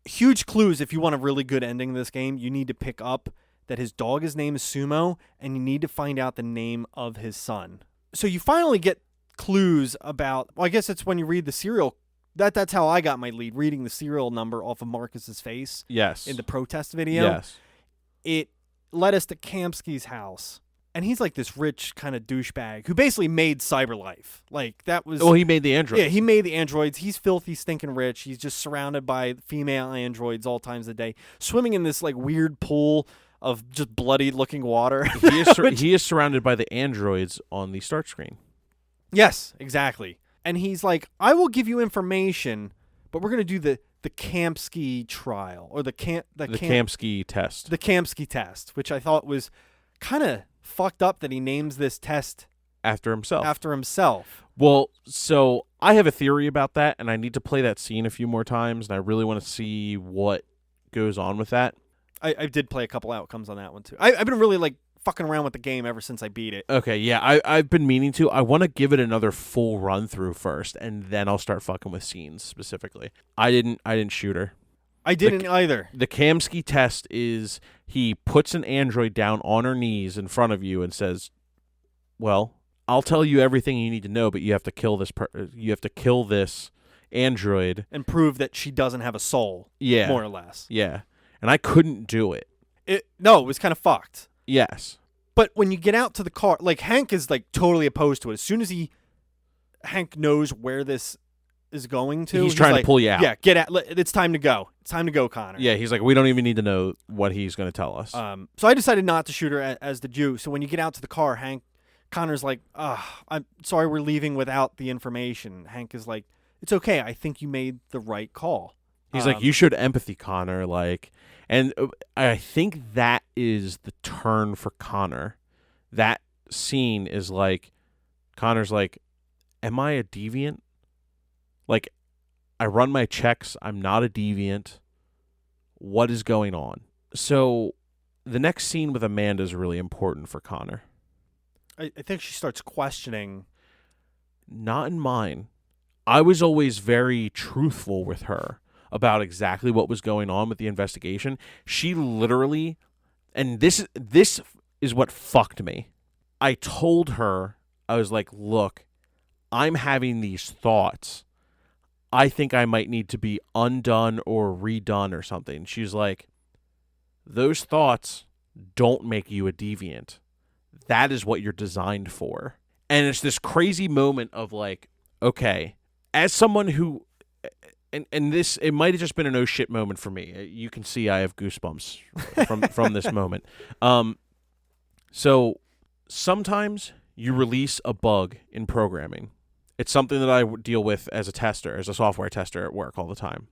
Huge clues. If you want a really good ending to this game, you need to pick up that his dog, his name is Sumo, and you need to find out the name of his son. So you finally get clues about, well, I guess it's when you read the serial. That's how I got my lead, reading the serial number off of Marcus's face. Yes. In the protest video. Yes. It led us to Kamsky's house. And he's like this rich kind of douchebag who basically made CyberLife. Like, that was... Oh, he made the androids. Yeah, he made the androids. He's filthy, stinking rich. He's just surrounded by female androids all times of the day, swimming in this like weird pool of just bloody-looking water. He is surrounded by the androids on the start screen. Yes, exactly. And he's like, I will give you information, but we're going to do the Kamsky trial, or the Kamsky test. The Kamsky test, which I thought was kind of fucked up that he names this test after himself. Well, so I have a theory about that, and I need to play that scene a few more times, and I really want to see what goes on with that. I did play a couple outcomes on that one, too. I've been really, like, fucking around with the game ever since I beat it. Okay, yeah, I've been meaning to. I want to give it another full run through first, and then I'll start fucking with scenes specifically. I didn't shoot her. I didn't either. The Kamsky test is he puts an android down on her knees in front of you and says, "Well, I'll tell you everything you need to know, but you have to kill this. You have to kill this android and prove that she doesn't have a soul." Yeah, more or less. Yeah, and I couldn't do it. No, it was kind of fucked. Yes. But when you get out to the car, like, Hank is like totally opposed to it. As soon as Hank knows where this is going to, he's trying to pull you out. Yeah, get out. It's time to go. It's time to go, Connor. Yeah, he's like, we don't even need to know what he's going to tell us. So I decided not to shoot her, as did you. So when you get out to the car, Connor's like, I'm sorry, we're leaving without the information. Hank is like, it's okay. I think you made the right call. He's like, you showed empathy, Connor. Like, and I think that is the turn for Connor. That scene is like, Connor's like, am I a deviant? Like, I run my checks. I'm not a deviant. What is going on? So the next scene with Amanda is really important for Connor. I think she starts questioning. Not in mine. I was always very truthful with her about exactly what was going on with the investigation. She literally, and this is what fucked me. I told her, I was like, look, I'm having these thoughts. I think I might need to be undone or redone or something. She's like, those thoughts don't make you a deviant. That is what you're designed for. And it's this crazy moment of like, okay, as someone who, and this, it might have just been an oh shit moment for me. You can see I have goosebumps from this moment. So sometimes you release a bug in programming. It's something that I deal with as a tester, as a software tester at work all the time.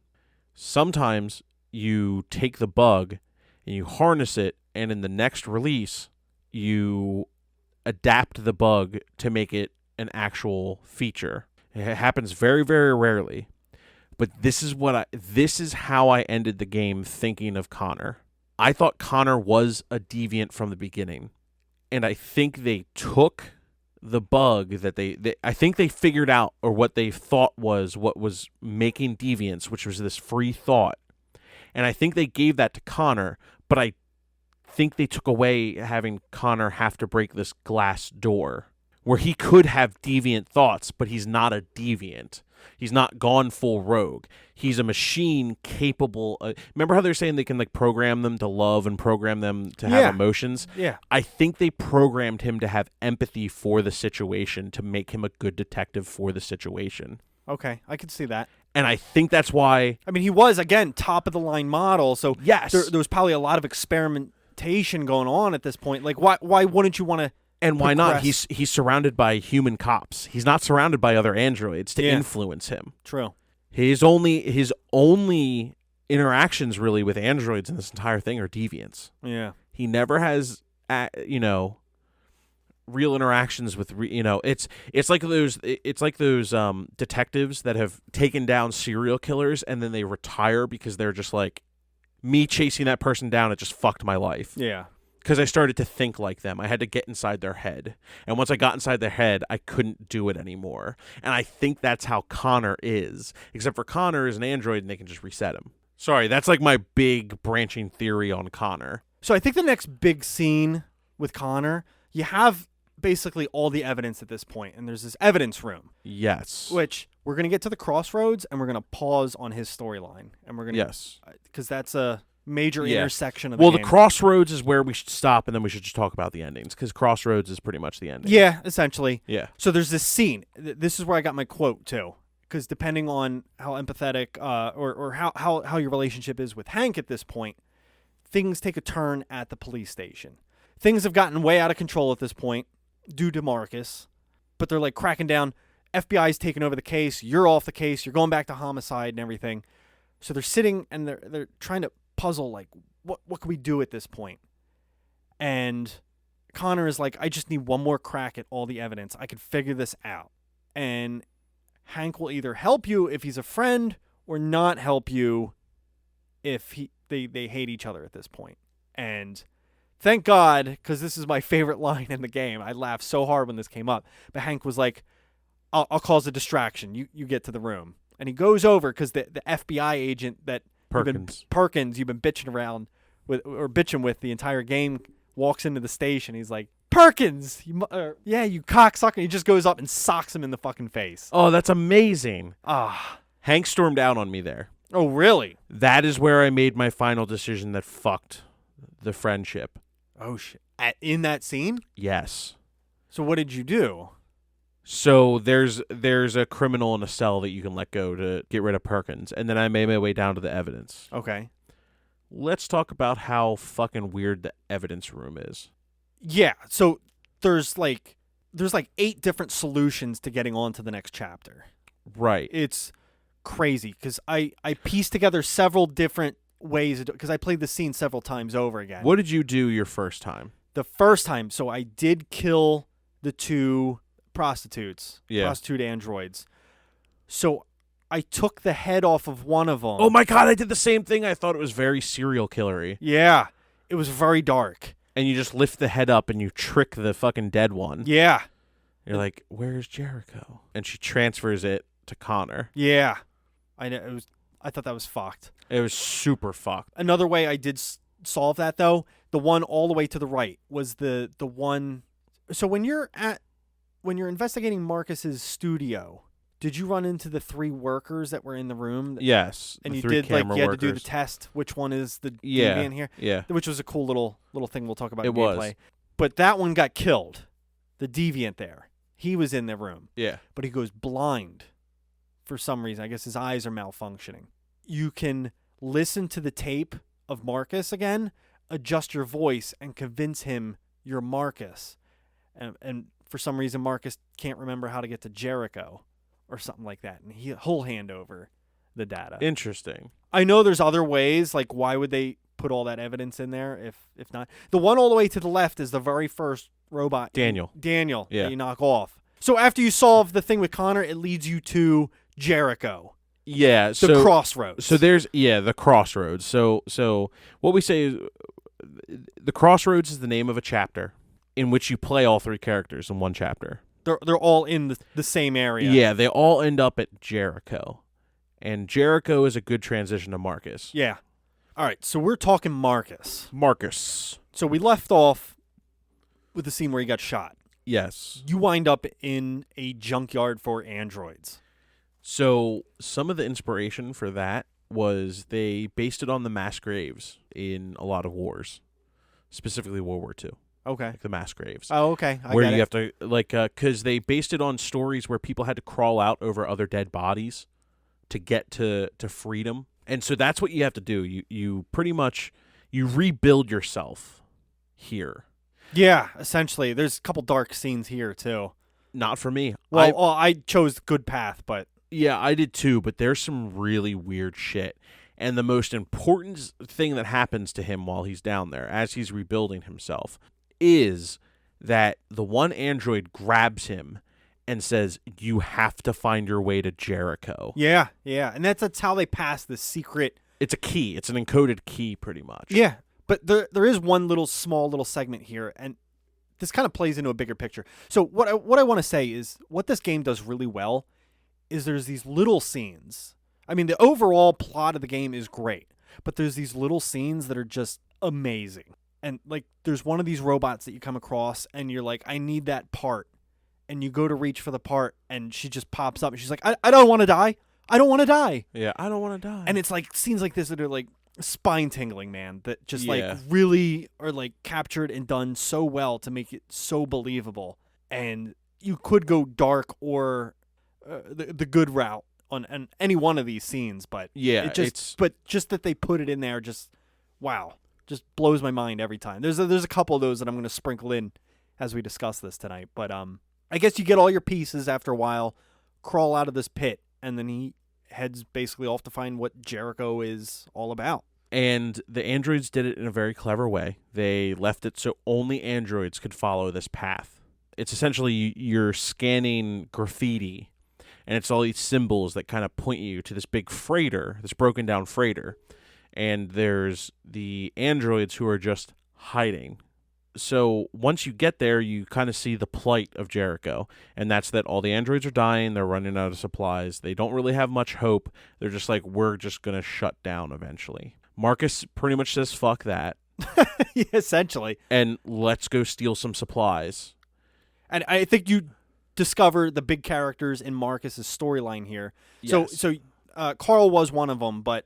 Sometimes you take the bug and you harness it, and in the next release, you adapt the bug to make it an actual feature. It happens very, very rarely. But this is how I ended the game thinking of Connor. I thought Connor was a deviant from the beginning. And I think they took the bug that I think they figured out, or what they thought was what was making deviance, which was this free thought. And I think they gave that to Connor, but I think they took away having Connor have to break this glass door where he could have deviant thoughts, but he's not a deviant. He's not gone full rogue. He's a machine capable. Remember how they're saying they can like program them to love and program them to have emotions? Yeah. I think they programmed him to have empathy for the situation to make him a good detective for the situation. Okay, I could see that. And I think that's why. I mean, he was, again, top of the line model. So yes, there was probably a lot of experimentation going on at this point. Like, why wouldn't you want to? And why not? He's surrounded by human cops. He's not surrounded by other androids to influence him. True. His only interactions really with androids in this entire thing are deviants. Yeah. He never has real interactions with it's like those detectives that have taken down serial killers and then they retire because they're just like, me chasing that person down, it just fucked my life. Yeah. Because I started to think like them. I had to get inside their head. And once I got inside their head, I couldn't do it anymore. And I think that's how Connor is. Except for Connor is an android and they can just reset him. Sorry, that's like my big branching theory on Connor. So I think the next big scene with Connor, you have basically all the evidence at this point, and there's this evidence room. Yes. Which we're going to get to the crossroads, and we're going to pause on his storyline. And we're going to... Yes. Because that's a major intersection of the game. The crossroads is where we should stop, and then we should just talk about the endings, because crossroads is pretty much the ending. Yeah, essentially. Yeah. So there's this scene. This is where I got my quote, too. Because depending on how empathetic or how your relationship is with Hank at this point, things take a turn at the police station. Things have gotten way out of control at this point due to Marcus, but they're like cracking down. FBI's taking over the case. You're off the case. You're going back to homicide and everything. So they're sitting and they're trying to puzzle, like, what can we do at this point? And Connor is like, I just need one more crack at all the evidence. I can figure this out. And Hank will either help you if he's a friend or not help you if they hate each other at this point. And thank God, because this is my favorite line in the game. I laughed so hard when this came up. But Hank was like, I'll cause a distraction. You get to the room. And he goes over because the FBI agent that Perkins, you've been bitching around with or bitching with the entire game, walks into the station. He's like, Perkins, you cocksucker. He just goes up and socks him in the fucking face. Oh, that's amazing. Ah. Hank stormed out on me there. Oh, really? That is where I made my final decision that fucked the friendship. Oh, shit. In that scene? Yes. So what did you do? So there's a criminal in a cell that you can let go to get rid of Perkins, and then I made my way down to the evidence. Okay. Let's talk about how fucking weird the evidence room is. Yeah, so there's like 8 different solutions to getting on to the next chapter. Right. It's crazy because I pieced together several different ways because I played the scene several times over again. What did you do your first time? The first time, so I did kill the 2 prostitutes, prostitute androids. So I took the head off of one of them. Oh my god, I did the same thing. I thought it was very serial killery. Yeah, it was very dark. And you just lift the head up and you trick the fucking dead one. Yeah. You're like, where's Jericho? And she transfers it to Connor. Yeah. I know. I thought that was fucked. It was super fucked. Another way I did solve that, though, the one all the way to the right was the one. So when you're investigating Marcus's studio, did you run into the 3 workers that were in the room? Yes. And you 3 did, like, you had workers. to do the test, which one is the deviant here? Yeah. Which was a cool little thing we'll talk about in was. gameplay. But that one got killed. The deviant there. He was in the room. Yeah. But he goes blind for some reason. I guess his eyes are malfunctioning. You can listen to the tape of Marcus again, adjust your voice, and convince him you're Marcus. And for some reason, Marcus can't remember how to get to Jericho or something like that. And he'll hand over the data. Interesting. I know there's other ways. Like, why would they put all that evidence in there if not? The one all the way to the left is the very first robot. Daniel. Yeah. That you knock off. So after you solve the thing with Connor, it leads you to Jericho. Yeah. The crossroads. So there's, the crossroads. So what we say is the crossroads is the name of a chapter in which you play all 3 characters in one chapter. They're all in the same area. Yeah, they all end up at Jericho. And Jericho is a good transition to Marcus. Yeah. All right, so we're talking Marcus. Marcus. So we left off with the scene where he got shot. Yes. You wind up in a junkyard for androids. So some of the inspiration for that was they based it on the mass graves in a lot of wars, specifically World War II. Okay. Like the mass graves. Oh, okay. Where you have to, because they based it on stories where people had to crawl out over other dead bodies to get to freedom. And so that's what you have to do. You pretty much, you rebuild yourself here. Yeah, essentially. There's a couple dark scenes here, too. Not for me. Well, I chose the good path, but... Yeah, I did too, but there's some really weird shit. And the most important thing that happens to him while he's down there, as he's rebuilding himself, is that the one android grabs him and says, you have to find your way to Jericho. Yeah. And that's how they pass the secret... It's a key. It's an encoded key, pretty much. Yeah, but there is one small little segment here, and this kind of plays into a bigger picture. So what I want to say is, what this game does really well is there's these little scenes. I mean, the overall plot of the game is great, but there's these little scenes that are just amazing. And, like, there's one of these robots that you come across, and you're like, I need that part. And you go to reach for the part, and she just pops up, and she's like, I don't want to die. I don't want to die. Yeah, I don't want to die. And it's, like, scenes like this that are, like, spine-tingling, man, that just, Yeah. like, really are, like, captured and done so well to make it so believable. And you could go dark or the good route on any one of these scenes, but yeah, but just that they put it in there, just wow, just blows my mind every time. There's a couple of those that I'm going to sprinkle in as we discuss this tonight, but I guess you get all your pieces after a while, crawl out of this pit, and then he heads basically off to find what Jericho is all about. And the androids did it in a very clever way. They left it so only androids could follow this path. It's essentially you're scanning graffiti, and it's all these symbols that kind of point you to this big freighter, this broken down freighter. And there's the androids who are just hiding. So once you get there, you kind of see the plight of Jericho. And that's that all the androids are dying. They're running out of supplies. They don't really have much hope. They're just like, we're just going to shut down eventually. Marcus pretty much says, fuck that. Yeah, essentially. And let's go steal some supplies. And I think you discover the big characters in Marcus's storyline here. Yes. So Carl was one of them, but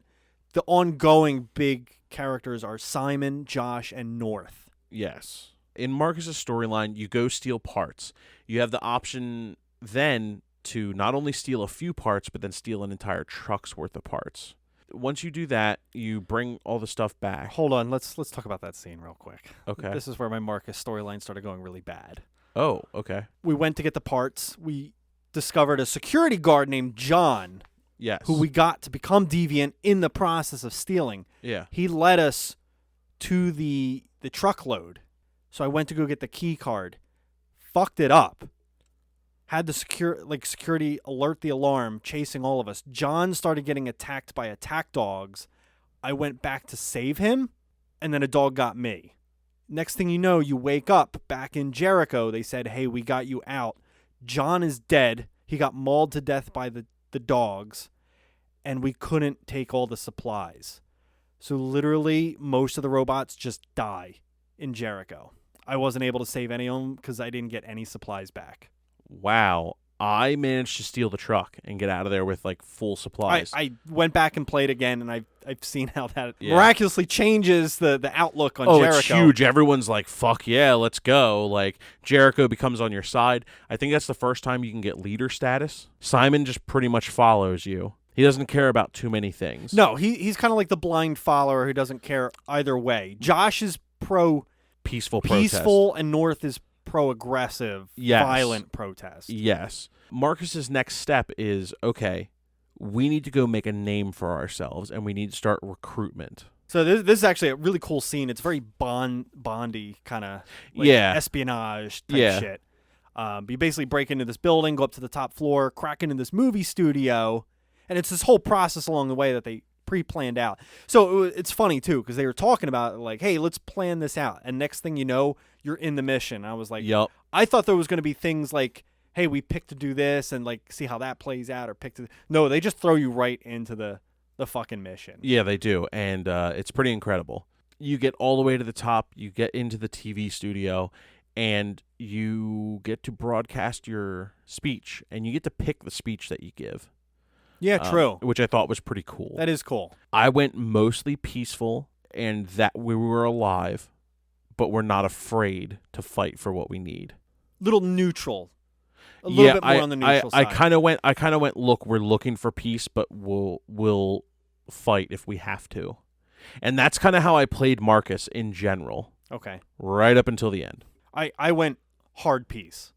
the ongoing big characters are Simon, Josh, and North. Yes. In Marcus's storyline, you go steal parts. You have the option then to not only steal a few parts, but then steal an entire truck's worth of parts. Once you do that, you bring all the stuff back. Hold on, let's talk about that scene real quick. Okay. This is where my Marcus storyline started going really bad. Oh, okay. We went to get the parts. We discovered a security guard named John Yes. who we got to become deviant in the process of stealing. Yeah. He led us to the truckload. So I went to go get the key card. Fucked it up. Had the security alert the alarm, chasing all of us. John started getting attacked by attack dogs. I went back to save him, and then a dog got me. Next thing you know, you wake up back in Jericho. They said, hey, we got you out. John is dead. He got mauled to death by the dogs, and we couldn't take all the supplies. So literally, most of the robots just die in Jericho. I wasn't able to save any of them because I didn't get any supplies back. Wow. I managed to steal the truck and get out of there with like full supplies. I went back and played again, and I've seen how that miraculously changes the outlook on Jericho. It's huge. Everyone's like, fuck yeah, let's go. Like, Jericho becomes on your side. I think that's the first time you can get leader status. Simon just pretty much follows you. He doesn't care about too many things. No, he's kind of like the blind follower who doesn't care either way. Josh is peaceful protest. And North is pro-aggressive, violent protest. Yes. Marcus's next step is, okay, we need to go make a name for ourselves, and we need to start recruitment. So this is actually a really cool scene. It's very Bondy kind of espionage type shit. You basically break into this building, go up to the top floor, crack into this movie studio, and it's this whole process along the way that they pre-planned out. So it's funny, too, because they were talking about, like, hey, let's plan this out. And next thing you know, you're in the mission. I was like, yep. I thought there was going to be things like, hey, we picked to do this and, like, see how that plays out, or pick to... No, they just throw you right into the fucking mission. Yeah, they do, and it's pretty incredible. You get all the way to the top, you get into the TV studio, and you get to broadcast your speech, and you get to pick the speech that you give. Yeah, true. Which I thought was pretty cool. That is cool. I went mostly peaceful, and that we were alive, but we're not afraid to fight for what we need. Little neutral. A little bit more on the neutral side. I kind of went, look, we're looking for peace, but we'll fight if we have to. And that's kind of how I played Marcus in general. Okay. Right up until the end. I went hard peace.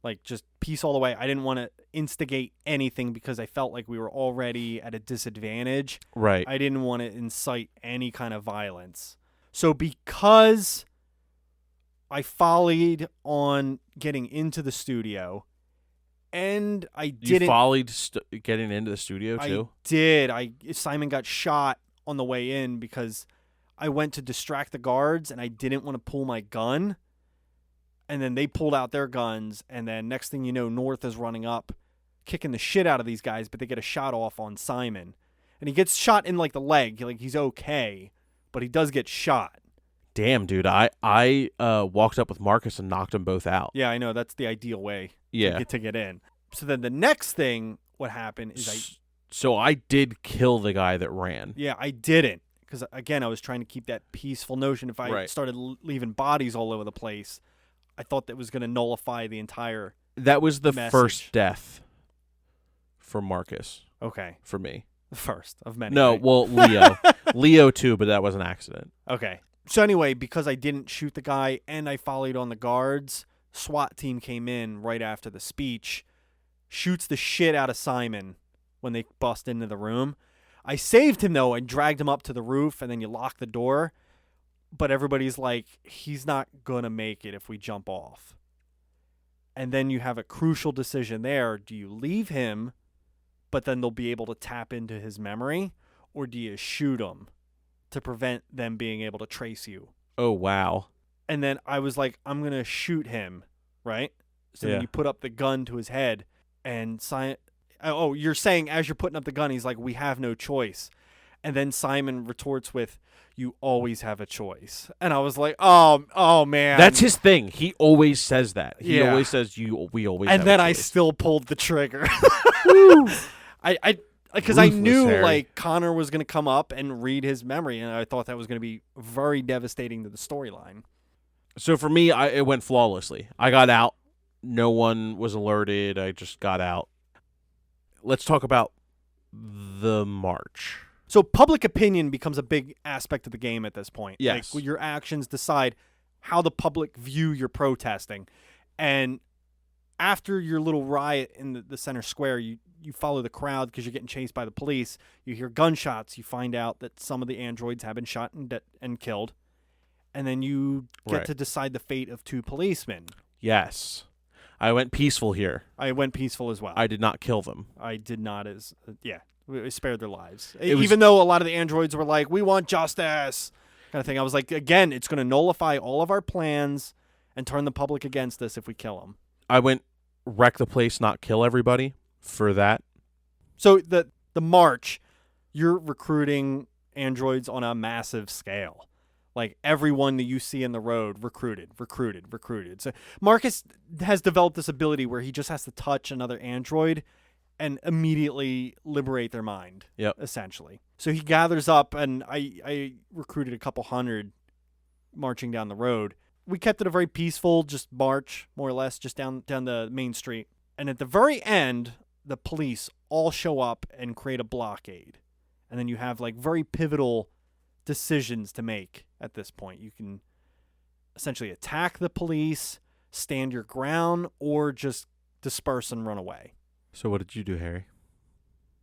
Like, just peace all the way. I didn't want to instigate anything because I felt like we were already at a disadvantage. Right. I didn't want to incite any kind of violence. So because I followed on getting into the studio, and I didn't... You followed getting into the studio, too? I did. Simon got shot on the way in because I went to distract the guards, and I didn't want to pull my gun. And then they pulled out their guns, and then next thing you know, North is running up, kicking the shit out of these guys, but they get a shot off on Simon. And he gets shot in, like, the leg. Like, he's okay, but he does get shot. Damn, dude. I walked up with Marcus and knocked them both out. Yeah, I know. That's the ideal way to get in. So then the next thing, what happened is So I did kill the guy that ran. Yeah, I didn't. Because, again, I was trying to keep that peaceful notion. If I started leaving bodies all over the place, I thought that was going to nullify the entire That was the message. first death for Marcus. Okay. For me. The first of many. No, right? well, Leo. Leo, too, but that was an accident. Okay. So anyway, because I didn't shoot the guy and I followed on the guards, SWAT team came in right after the speech, shoots the shit out of Simon when they bust into the room. I saved him, though, and dragged him up to the roof, and then you lock the door. But everybody's like, he's not going to make it if we jump off. And then you have a crucial decision there. Do you leave him, but then they'll be able to tap into his memory? Or do you shoot him to prevent them being able to trace you? Oh, wow. And then I was like, I'm going to shoot him, right? So then you put up the gun to his head. And you're saying as you're putting up the gun, he's like, we have no choice. And then Simon retorts with, you always have a choice. And I was like, oh man. That's his thing. He always says that. He always says we always have a choice. And then I still pulled the trigger. Because I knew Harry. like Connor was going to come up and read his memory, and I thought that was going to be very devastating to the storyline. So for me, it went flawlessly. I got out. No one was alerted. I just got out. Let's talk about the march. So public opinion becomes a big aspect of the game at this point. Yes. Like, your actions decide how the public view your protesting. And after your little riot in the center square, you follow the crowd because you're getting chased by the police. You hear gunshots. You find out that some of the androids have been shot and killed. And then you get to decide the fate of 2 policemen. Yes. I went peaceful here. I went peaceful as well. I did not kill them. I did not we spared their lives. Even though a lot of the androids were like, we want justice kind of thing. I was like, again, it's going to nullify all of our plans and turn the public against us if we kill them. I went wreck the place, not kill everybody for that. So the march, you're recruiting androids on a massive scale. Like everyone that you see in the road, recruited. So Marcus has developed this ability where he just has to touch another android and immediately liberate their mind, essentially. So he gathers up, and I recruited a couple hundred marching down the road. We kept it a very peaceful, just march, more or less, just down the main street. And at the very end, the police all show up and create a blockade. And then you have like very pivotal decisions to make at this point. You can essentially attack the police, stand your ground, or just disperse and run away. So what did you do, Harry?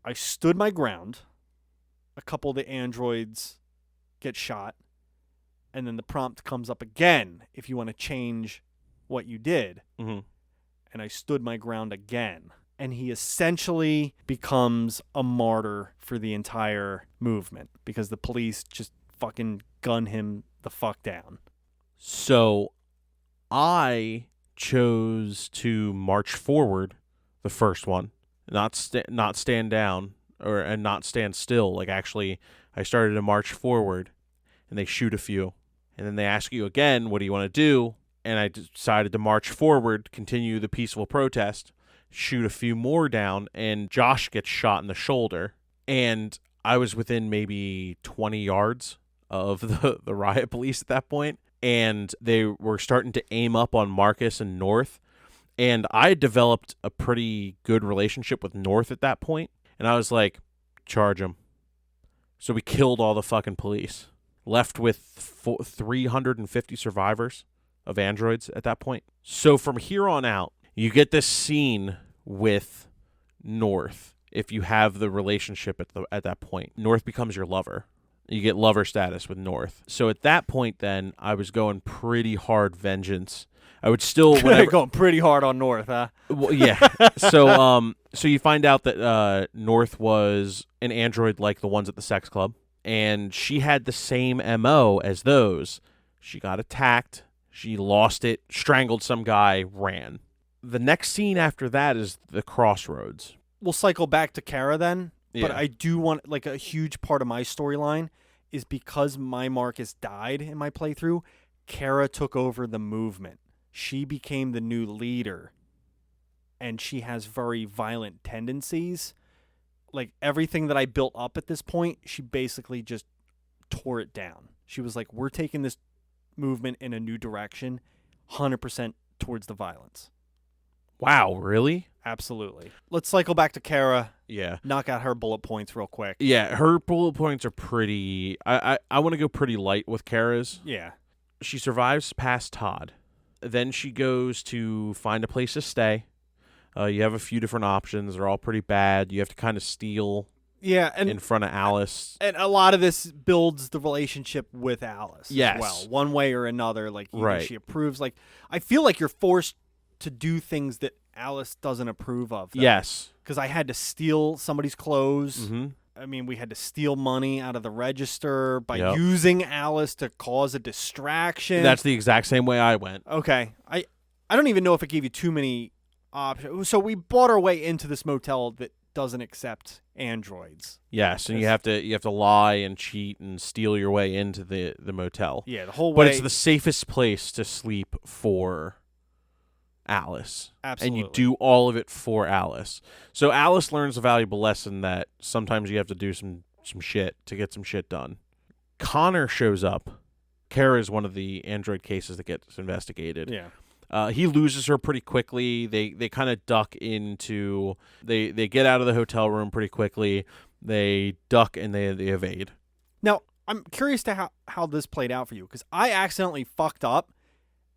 I stood my ground. A couple of the androids get shot. And then the prompt comes up again if you want to change what you did. Mm-hmm. And I stood my ground again. And he essentially becomes a martyr for the entire movement because the police just fucking gun him the fuck down. So I chose to march forward, the first one, not stand down and not stand still. Like actually, I started to march forward, and they shoot a few, and then they ask you again, "What do you want to do?" And I decided to march forward, continue the peaceful protest. Shoot a few more down, and Josh gets shot in the shoulder, and I was within maybe 20 yards of the riot police at that point, and they were starting to aim up on Marcus and North, and I had developed a pretty good relationship with North at that point, and I was like, charge him. So we killed all the fucking police, left with 350 survivors of androids at that point. So from here on out, you get this scene with North if you have the relationship at that point. North becomes your lover. You get lover status with North. So at that point then, I was going pretty hard vengeance. I would still... going pretty hard on North, huh? Well, yeah. So you find out that North was an android like the ones at the sex club, and she had the same MO as those. She got attacked, she lost it, strangled some guy, ran. The next scene after that is the crossroads. We'll cycle back to Kara then, Yeah. but I do want, like, a huge part of my storyline is because my Marcus died in my playthrough, Kara took over the movement. She became the new leader, and she has very violent tendencies. Like, everything that I built up at this point, she basically just tore it down. She was like, we're taking this movement in a new direction, 100% towards the violence. Wow, really? Absolutely. Let's cycle back to Kara. Yeah. Knock out her bullet points real quick. Yeah, her bullet points are pretty... I want to go pretty light with Kara's. Yeah. She survives past Todd. Then she goes to find a place to stay. You have a few different options. They're all pretty bad. You have to kind of steal in front of Alice. And a lot of this builds the relationship with Alice Yes. as well, one way or another. Like, either Right. she approves. Like, I feel like you're forced to do things that Alice doesn't approve of. Though. Yes. Because I had to steal somebody's clothes. Mm-hmm. I mean, we had to steal money out of the register by Yep. using Alice to cause a distraction. That's the exact same way I went. Okay. I don't even know if it gave you too many options. So we bought our way into this motel that doesn't accept androids. Yes, and you have to lie and cheat and steal your way into the motel. Yeah, the whole way. But it's the safest place to sleep for Alice. Absolutely. And you do all of it for Alice. So Alice learns a valuable lesson that sometimes you have to do some shit to get some shit done. Connor shows up. Kara is one of the android cases that gets investigated. Yeah. He loses her pretty quickly. They kind of duck into... They get out of the hotel room pretty quickly. They duck and they evade. Now, I'm curious to how this played out for you, because I accidentally fucked up,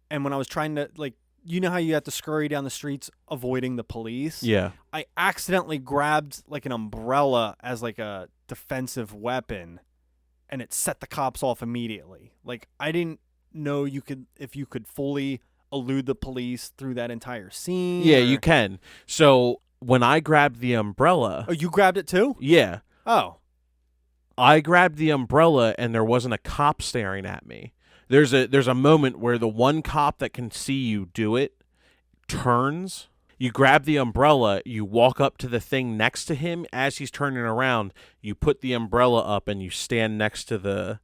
and when I was trying to, like, you know how you have to scurry down the streets avoiding the police? Yeah. I accidentally grabbed like an umbrella as like a defensive weapon, and it set the cops off immediately. Like, I didn't know if you could fully elude the police through that entire scene. Yeah, you can. So when I grabbed the umbrella... Oh, you grabbed it too? Yeah. Oh. I grabbed the umbrella and there wasn't a cop staring at me. There's a moment where the one cop that can see you do it turns. You grab the umbrella, you walk up to the thing next to him. As he's turning around, you put the umbrella up and you stand next to the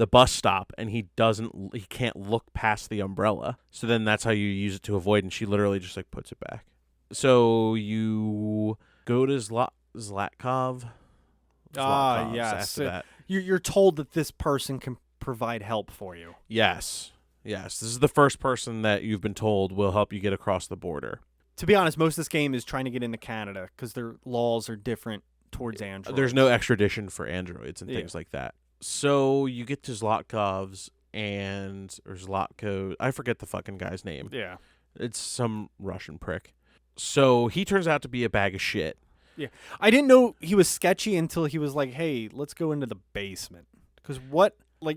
bus stop, and he can't look past the umbrella. So then that's how you use it to avoid, and she literally just like puts it back. So you go to Zlatkov. Yes. After that. You're told that this person can provide help for you. Yes. This is the first person that you've been told will help you get across the border. To be honest, most of this game is trying to get into Canada because their laws are different towards androids. There's no extradition for androids and things like that. So you get to Zlatkov's or Zlatko. I forget the fucking guy's name. Yeah. It's some Russian prick. So he turns out to be a bag of shit. Yeah. I didn't know he was sketchy until he was like, hey, let's go into the basement. Because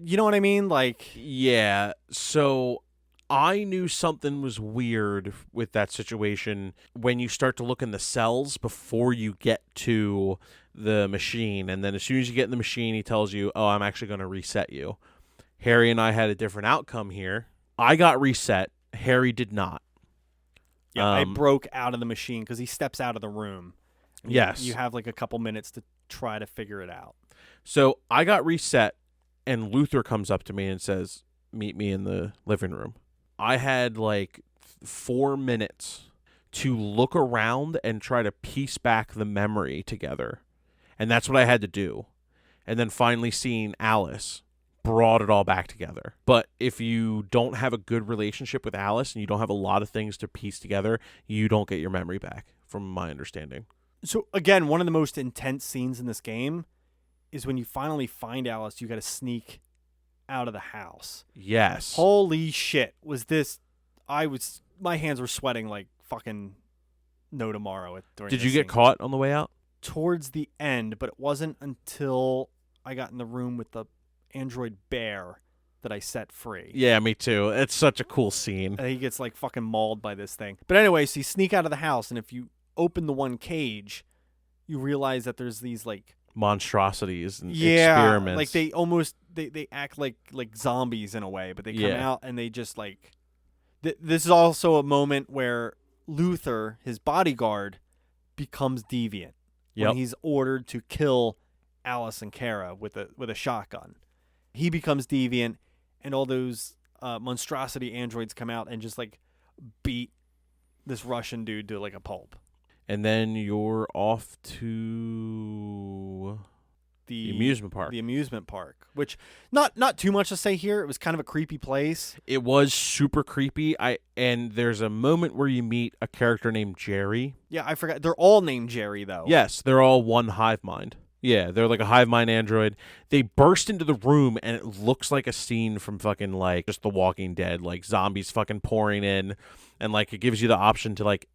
you know what I mean? Like, yeah. So I knew something was weird with that situation when you start to look in the cells before you get to the machine. And then as soon as you get in the machine, he tells you, oh, I'm actually going to reset you. Harry and I had a different outcome here. I got reset. Harry did not. Yeah, I broke out of the machine because he steps out of the room. Yes. You have like a couple minutes to try to figure it out. So I got reset, and Luther comes up to me and says, meet me in the living room. I had like 4 minutes to look around and try to piece back the memory together. And that's what I had to do. And then finally seeing Alice brought it all back together. But if you don't have a good relationship with Alice and you don't have a lot of things to piece together, you don't get your memory back, from my understanding. So again, one of the most intense scenes in this game is when you finally find Alice, you got to sneak out of the house. Yes. Holy shit. My hands were sweating like fucking no tomorrow. Did you get caught on the way out? Towards the end, but it wasn't until I got in the room with the android bear that I set free. Yeah, me too. It's such a cool scene. And he gets like fucking mauled by this thing. But anyway, so you sneak out of the house, and if you open the one cage, you realize that there's these like monstrosities and experiments. Like they almost they act like zombies in a way, but they come out and they just like this is also a moment where Luther, his bodyguard, becomes deviant when he's ordered to kill Alice and Kara with a shotgun. He becomes deviant, and all those monstrosity androids come out and just like beat this Russian dude to like a pulp. And then you're off to the amusement park. The amusement park, which not too much to say here. It was kind of a creepy place. It was super creepy. And there's a moment where you meet a character named Jerry. Yeah, I forgot. They're all named Jerry, though. Yes, they're all one hive mind. Yeah, they're like a hive mind android. They burst into the room, and it looks like a scene from fucking like just The Walking Dead, like zombies fucking pouring in, and like it gives you the option to like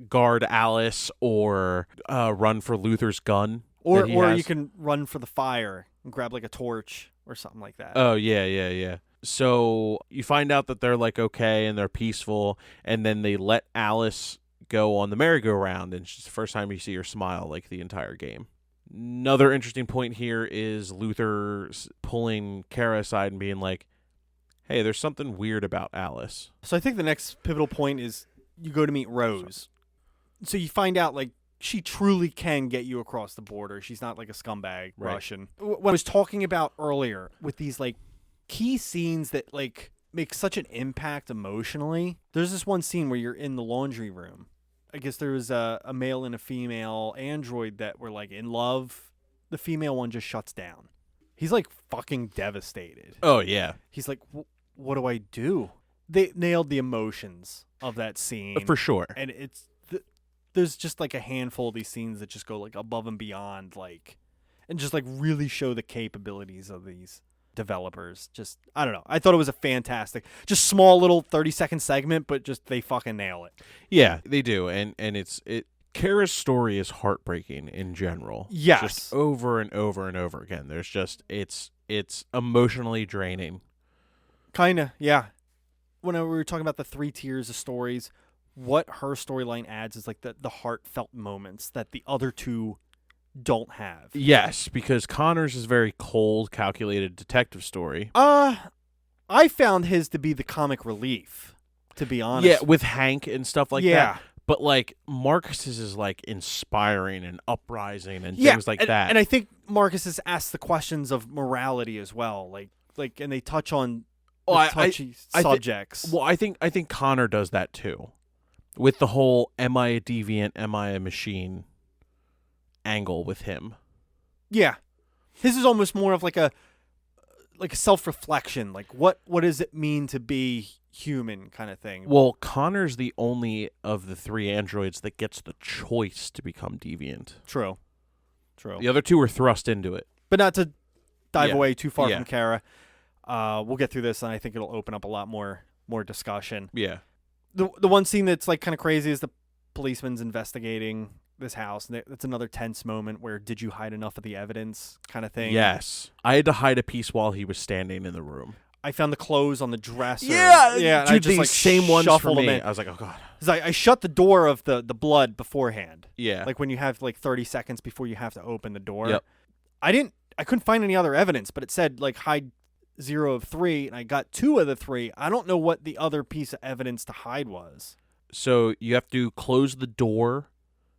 guard Alice or run for Luther's gun. Or you can run for the fire and grab like a torch or something like that. Oh, yeah. So you find out that they're like okay and they're peaceful, and then they let Alice go on the merry-go-round, and it's just the first time you see her smile like the entire game. Another interesting point here is Luther pulling Kara aside and being like, hey, there's something weird about Alice. So I think the next pivotal point is you go to meet Rose. So you find out like she truly can get you across the border. She's not like a scumbag Russian. What I was talking about earlier with these like key scenes that like make such an impact emotionally. There's this one scene where you're in the laundry room. I guess there was a male and a female android that were like in love. The female one just shuts down. He's like fucking devastated. Oh, yeah. He's like, what do I do? They nailed the emotions of that scene. For sure. And there's just like a handful of these scenes that just go like above and beyond, like, and just like really show the capabilities of these developers. Just, I don't know. I thought it was a fantastic, just small little 30-second segment, but just they fucking nail it. Yeah, they do. And Kara's story is heartbreaking in general. Yes. Just over and over and over again. There's just, it's emotionally draining. Kind of, yeah. When we were talking about the 3 tiers of stories, what her storyline adds is like the heartfelt moments that the other 2 don't have. Yes, because Connor's is very cold, calculated detective story. I found his to be the comic relief, to be honest. Yeah, with Hank and stuff like that. But like Marcus's is like inspiring and uprising and things like that. And I think Marcus has asked the questions of morality as well. Like and they touch on touchy subjects. I think Connor does that too. With the whole am I a deviant, am I a machine angle with him. Yeah. His is almost more of like a self-reflection. Like what does it mean to be human kind of thing. Well, Connor's the only of the 3 androids that gets the choice to become deviant. True. The other 2 were thrust into it. But not to dive away too far from Kara. We'll get through this, and I think it'll open up a lot more discussion. Yeah. The one scene that's like kind of crazy is the policeman's investigating this house. And that's another tense moment where did you hide enough of the evidence kind of thing. Yes. I had to hide a piece while he was standing in the room. I found the clothes on the dresser. Yeah. Dude, I just these like same ones for me. In. I was like, oh God. I shut the door of the blood beforehand. Yeah. Like when you have like 30 seconds before you have to open the door. Yep. I couldn't find any other evidence, but it said like hide 0 of 3, and I got 2 of the 3. I don't know what the other piece of evidence to hide was. So you have to close the door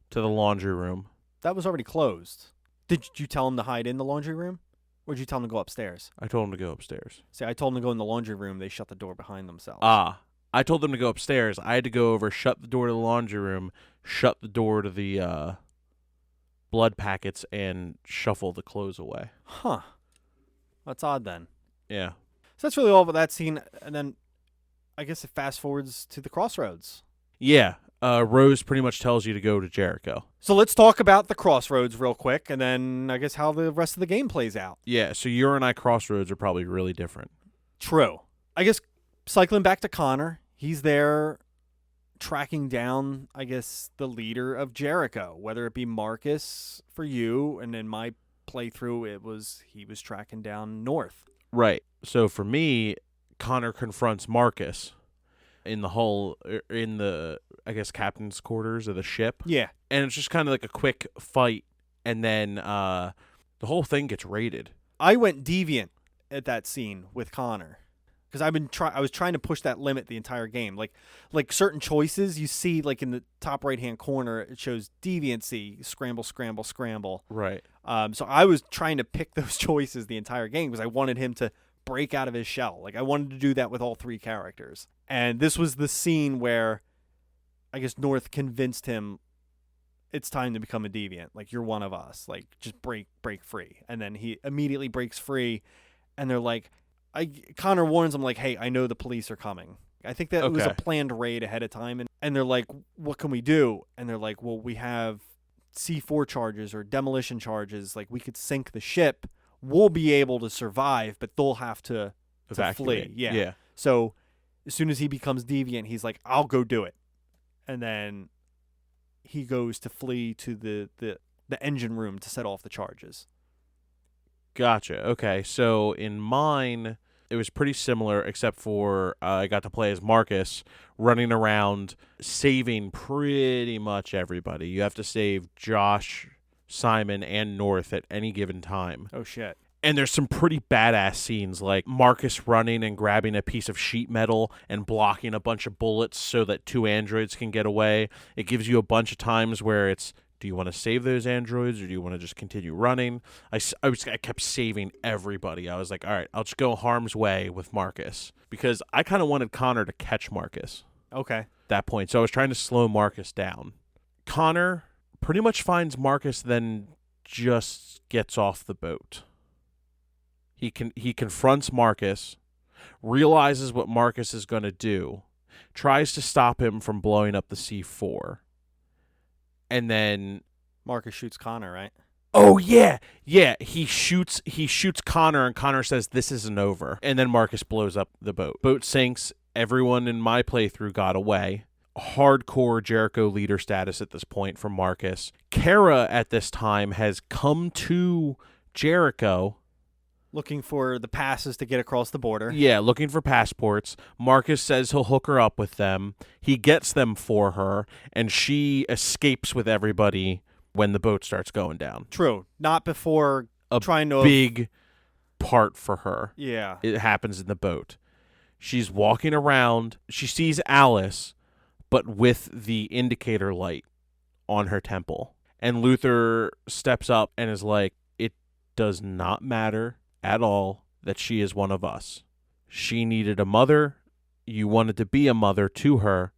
to the laundry room. That was already closed. Did you tell him to hide in the laundry room? Or did you tell him to go upstairs? I told him to go upstairs. See, I told him to go in the laundry room. They shut the door behind themselves. I told them to go upstairs. I had to go over, shut the door to the laundry room, shut the door to the blood packets, and shuffle the clothes away. Huh. That's odd then. Yeah. So that's really all about that scene. And then I guess it fast forwards to the crossroads. Yeah. Rose pretty much tells you to go to Jericho. So let's talk about the crossroads real quick, and then I guess how the rest of the game plays out. Yeah, so your and I crossroads are probably really different. True. I guess cycling back to Connor, he's there tracking down, I guess, the leader of Jericho, whether it be Marcus for you, and in my playthrough, he was tracking down North. Right. So for me, Connor confronts Marcus in the I guess captain's quarters of the ship. Yeah. And it's just kind of like a quick fight, and then the whole thing gets raided. I went deviant at that scene with Connor because I was trying to push that limit the entire game. Like certain choices you see, like in the top right hand corner, it shows deviancy, scramble, scramble, scramble. Right. So I was trying to pick those choices the entire game because I wanted him to break out of his shell. Like I wanted to do that with all 3 characters. And this was the scene where I guess North convinced him it's time to become a deviant. Like, you're one of us. Like, just break free. And then he immediately breaks free. And they're like, Connor warns him, like, hey, I know the police are coming. I think that it was a planned raid ahead of time. And they're like, what can we do? And they're like, well, we have C4 charges or demolition charges. Like, we could sink the ship. We'll be able to survive, but they'll have to flee. Yeah. So as soon as he becomes deviant, he's like, I'll go do it. And then he goes to flee to the engine room to set off the charges. Gotcha. Okay. So in mine, it was pretty similar, except for I got to play as Marcus, running around saving pretty much everybody. You have to save Josh, Simon, and North at any given time. Oh, shit. And there's some pretty badass scenes, like Marcus running and grabbing a piece of sheet metal and blocking a bunch of bullets so that 2 androids can get away. It gives you a bunch of times where it's, do you want to save those androids or do you want to just continue running? I kept saving everybody. I was like, all right, I'll just go harm's way with Marcus because I kind of wanted Connor to catch Marcus. Okay. At that point. So I was trying to slow Marcus down. Connor pretty much finds Marcus, then just gets off the boat. He confronts Marcus, realizes what Marcus is going to do, tries to stop him from blowing up the C4, and then Marcus shoots Connor, right? Oh yeah, yeah. He shoots Connor, and Connor says this isn't over. And then Marcus blows up the boat. Boat sinks. Everyone in my playthrough got away. Hardcore Jericho leader status at this point from Marcus. Kara at this time has come to Jericho. Looking for the passes to get across the border. Yeah, looking for passports. Marcus says he'll hook her up with them. He gets them for her, and she escapes with everybody when the boat starts going down. True. Not before trying to... Big part for her. Yeah. It happens in the boat. She's walking around. She sees Alice, but with the indicator light on her temple. And Luther steps up and is like, it does not matter at all that she is one of us. She needed a mother. You wanted to be a mother to her.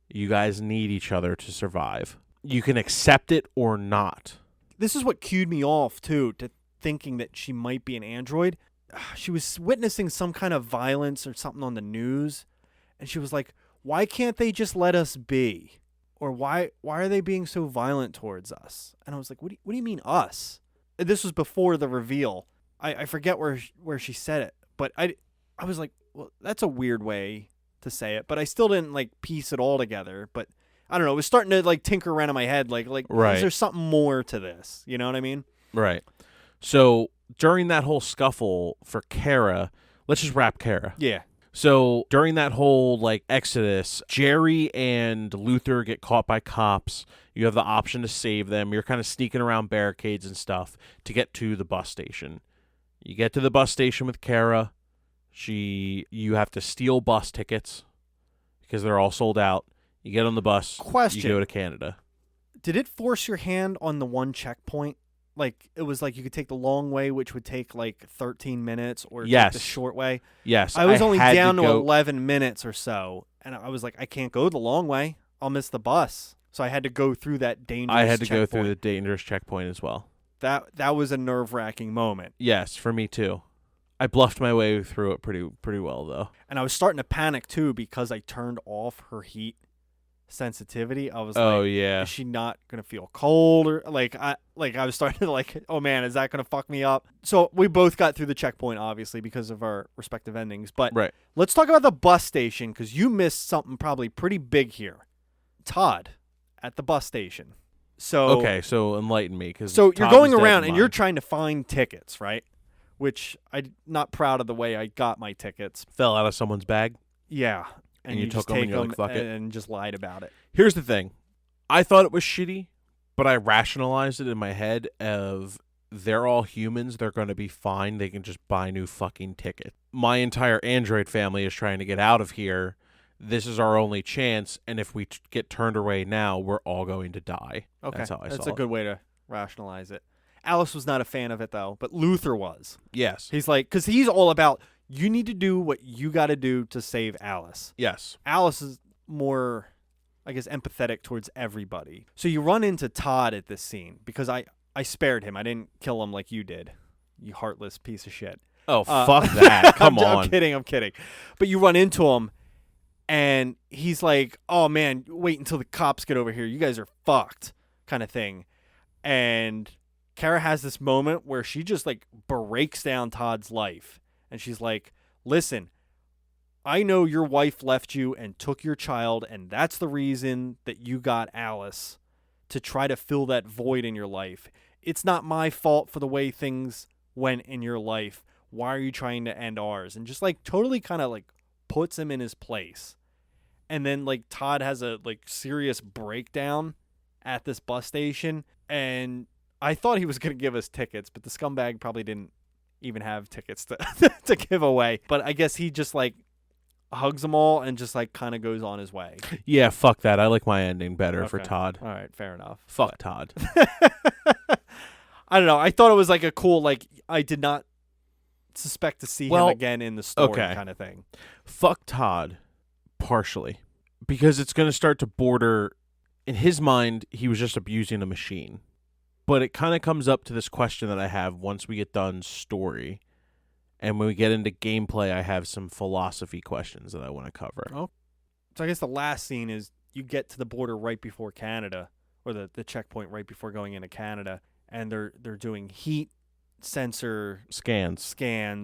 You guys need each other to survive. You can accept it or not. This is what cued me off, too, to thinking that she might be an android. She was witnessing some kind of violence or something on the news, and she was like, why can't they just let us be? Or why are they being so violent towards us? And I was like, what do you mean us? And this was before the reveal. I forget where she said it, but I was like, well, that's a weird way to say it, but I still didn't like piece it all together. But I don't know, it was starting to like tinker around in my head, like right. Is there something more to this? You know what I mean? Right. So during that whole scuffle for Kara, let's just wrap Kara. Yeah. So during that whole like exodus, Jerry and Luther get caught by cops. You have the option to save them. You're kind of sneaking around barricades and stuff to get to the bus station. You get to the bus station with Kara. You have to steal bus tickets because they're all sold out. You get on the bus. Question. You go to Canada. Did it force your hand on the one checkpoint? Like, it was like you could take the long way, which would take like 13 minutes, or yes. take the short way. Yes. I was only down to go 11 minutes or so, and I was like, I can't go the long way. I'll miss the bus. So I had to go through that dangerous I had to checkpoint. go through the dangerous checkpoint as well. That was a nerve-wracking moment. Yes, for me too. I bluffed my way through it pretty well, though. And I was starting to panic, too, because I turned off her heat sensitivity. I was oh, like, yeah. Is she not going to feel cold? Or I was starting to like, oh, man, is that going to fuck me up? So we both got through the checkpoint, obviously, because of our respective endings. But right. Let's talk about the bus station, because you missed something probably pretty big here. Todd at the bus station. So okay, so enlighten me. So you're going around and you're trying to find tickets, right? Which I'm not proud of the way I got my tickets. Fell out of someone's bag? Yeah. And you just took them and you're like, fuck it. And just lied about it. Here's the thing. I thought it was shitty, but I rationalized it in my head of they're all humans. They're going to be fine. They can just buy new fucking tickets. My entire Android family is trying to get out of here. This is our only chance, and if we get turned away now, we're all going to die. Okay, that's how I saw it. That's a good way to rationalize it. Alice was not a fan of it, though, but Luther was. Yes. He's like, because he's all about, you need to do what you got to do to save Alice. Yes. Alice is more, I guess, empathetic towards everybody. So you run into Todd at this scene, because I spared him. I didn't kill him like you did, you heartless piece of shit. Oh, fuck that. Come on. I'm kidding. But you run into him, and he's like, oh, man, wait until the cops get over here. You guys are fucked, kind of thing. And Kara has this moment where she just, like, breaks down Todd's life. And she's like, listen, I know your wife left you and took your child, and that's the reason that you got Alice, to try to fill that void in your life. It's not my fault for the way things went in your life. Why are you trying to end ours? And just, like, totally kind of, like, puts him in his place. And then, like, Todd has a, like, serious breakdown at this bus station. And I thought he was going to give us tickets, but the scumbag probably didn't even have tickets to give away. But I guess he just, like, hugs them all and just, like, kind of goes on his way. Yeah, fuck that. I like my ending better for Todd. All right, fair enough. Fuck Todd. I don't know. I thought it was, like, a cool, like, I did not suspect to see him again in the story kind of thing. Fuck Todd, partially. Because it's going to start to border, in his mind, he was just abusing a machine. But it kind of comes up to this question that I have once we get done story. And when we get into gameplay, I have some philosophy questions that I want to cover. Oh. So I guess the last scene is you get to the border right before Canada, or the checkpoint right before going into Canada, and they're doing heat sensor Scans.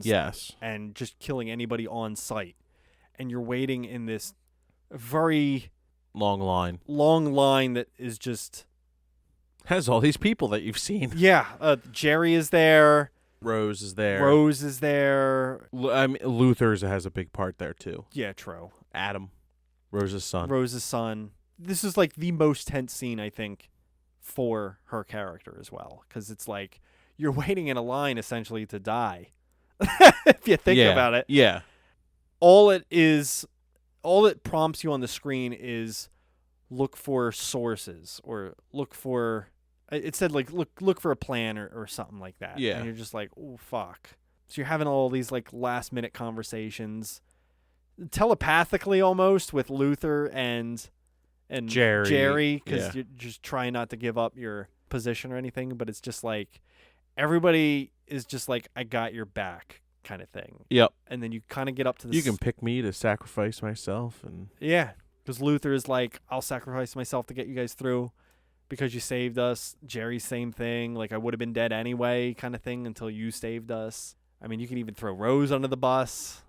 Yes. and just killing anybody on site. And you're waiting in this very Long line that is just has all these people that you've seen. Yeah, Jerry is there. Rose is there. I mean, Luther's has a big part there too. Yeah, true. Adam, Rose's son. This is like the most tense scene, I think, for her character as well, because it's like you're waiting in a line essentially to die. If you think about it. Yeah. All it prompts you on the screen is look for sources, or look for, it said like look for a plan or something like that. Yeah. And you're just like, oh fuck. So you're having all these like last minute conversations telepathically almost with Luther and Jerry, because you're just trying not to give up your position or anything, but it's just like everybody is just like, I got your back kind of thing. Yep. And then you kind of get up to this. You can pick me to sacrifice myself. And yeah, because Luther is like, I'll sacrifice myself to get you guys through because you saved us. Jerry, same thing. Like, I would have been dead anyway kind of thing until you saved us. I mean, you can even throw Rose under the bus.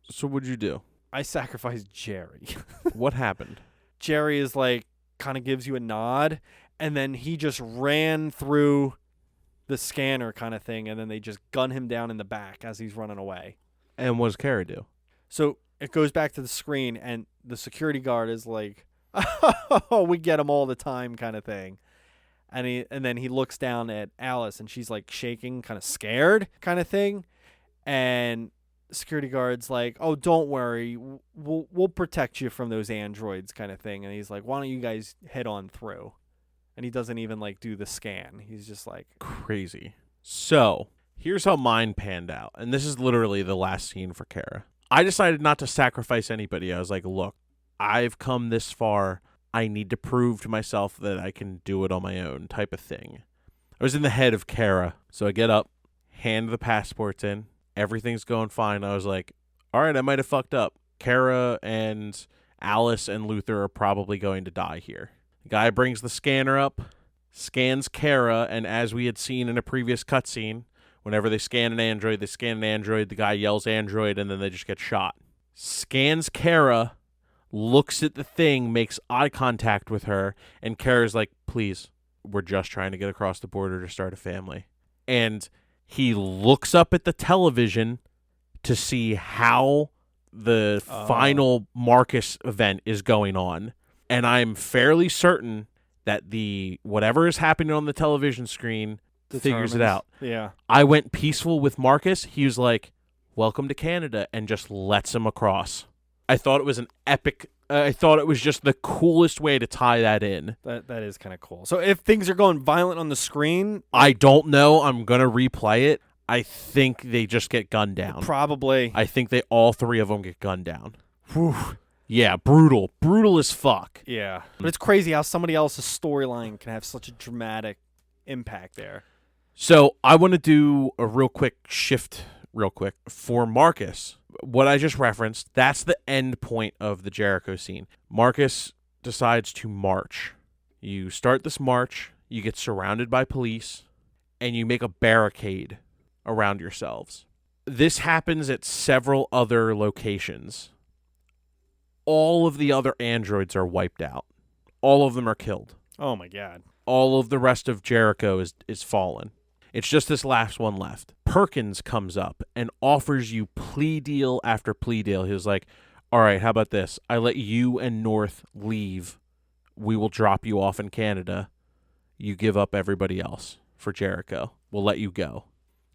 So what'd you do? I sacrificed Jerry. What happened? Jerry is like, kind of gives you a nod, and then he just ran through the scanner kind of thing, and then they just gun him down in the back as he's running away. And what does Kara do? So it goes back to the screen, and the security guard is like, oh, we get him all the time kind of thing. And then he looks down at Alice, and she's like shaking, kind of scared kind of thing. And security guard's like, oh, don't worry, we'll protect you from those androids kind of thing. And he's like, why don't you guys head on through? And he doesn't even like do the scan. He's just like, crazy. So here's how mine panned out, and this is literally the last scene for Kara. I decided not to sacrifice anybody. I was like, look, I've come this far. I need to prove to myself that I can do it on my own, type of thing. I was in the head of Kara, so I get up, hand the passports in. Everything's going fine. I was like, all right, I might have fucked up. Kara and Alice and Luther are probably going to die here. The guy brings the scanner up, scans Kara, and as we had seen in a previous cutscene, whenever they scan an android, the guy yells android, and then they just get shot. Scans Kara, looks at the thing, makes eye contact with her, and Kara's like, please, we're just trying to get across the border to start a family. And he looks up at the television to see how the final Marcus event is going on. And I'm fairly certain that whatever is happening on the television screen figures it out. Yeah. I went peaceful with Marcus. He was like, welcome to Canada, and just lets him across. I thought it was an epic... I thought it was just the coolest way to tie that in. That is kind of cool. So if things are going violent on the screen... I don't know. I'm going to replay it. I think they just get gunned down. Probably. I think all three of them get gunned down. Whew. Yeah, brutal. Brutal as fuck. Yeah. But it's crazy how somebody else's storyline can have such a dramatic impact there. So I want to do a real quick shift for Marcus. What I just referenced, that's the end point of the Jericho scene. Marcus decides to march. You start this march, you get surrounded by police, and you make a barricade around yourselves. This happens at several other locations. All of the other androids are wiped out. All of them are killed. Oh my god. All of the rest of Jericho is fallen. It's just this last one left. Perkins comes up and offers you plea deal after plea deal. He was like, all right, how about this? I let you and North leave. We will drop you off in Canada. You give up everybody else for Jericho. We'll let you go.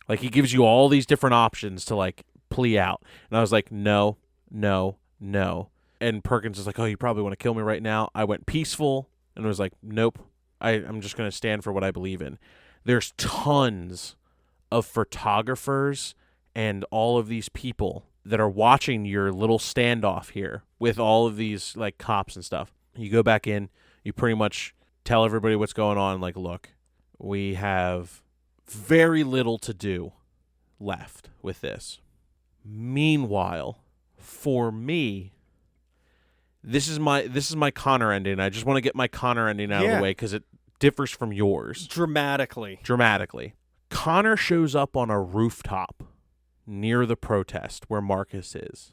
Like, he gives you all these different options to, like, plea out. And I was like, no, no, no. And Perkins is like, oh, you probably want to kill me right now. I went peaceful and was like, nope. I'm just going to stand for what I believe in. There's tons of photographers and all of these people that are watching your little standoff here with all of these, like, cops and stuff. You go back in, you pretty much tell everybody what's going on. Like, look, we have very little to do left with this. Meanwhile, for me, this is my Connor ending. I just want to get my Connor ending out of the way because it differs from yours Dramatically. Connor shows up on a rooftop near the protest where Marcus is.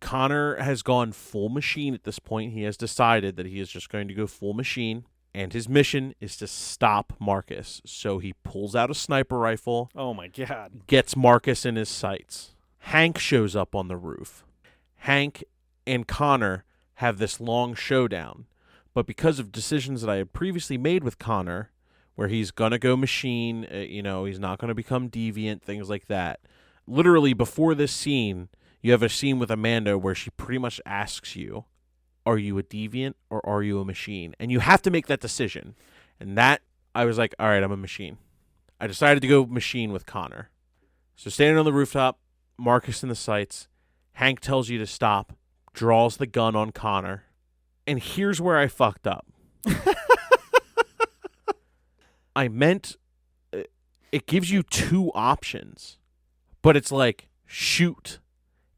Connor has gone full machine at this point. He has decided that he is just going to go full machine, and his mission is to stop Marcus. So he pulls out a sniper rifle. Oh, my God. Gets Marcus in his sights. Hank shows up on the roof. Hank and Connor have this long showdown. But because of decisions that I had previously made with Connor, where he's going to go machine, he's not going to become deviant, things like that. Literally, before this scene, you have a scene with Amanda where she pretty much asks you, are you a deviant or are you a machine? And you have to make that decision. And that, I was like, all right, I'm a machine. I decided to go machine with Connor. So standing on the rooftop, Marcus in the sights, Hank tells you to stop, draws the gun on Connor. And here's where I fucked up. I meant it gives you two options, but it's like shoot.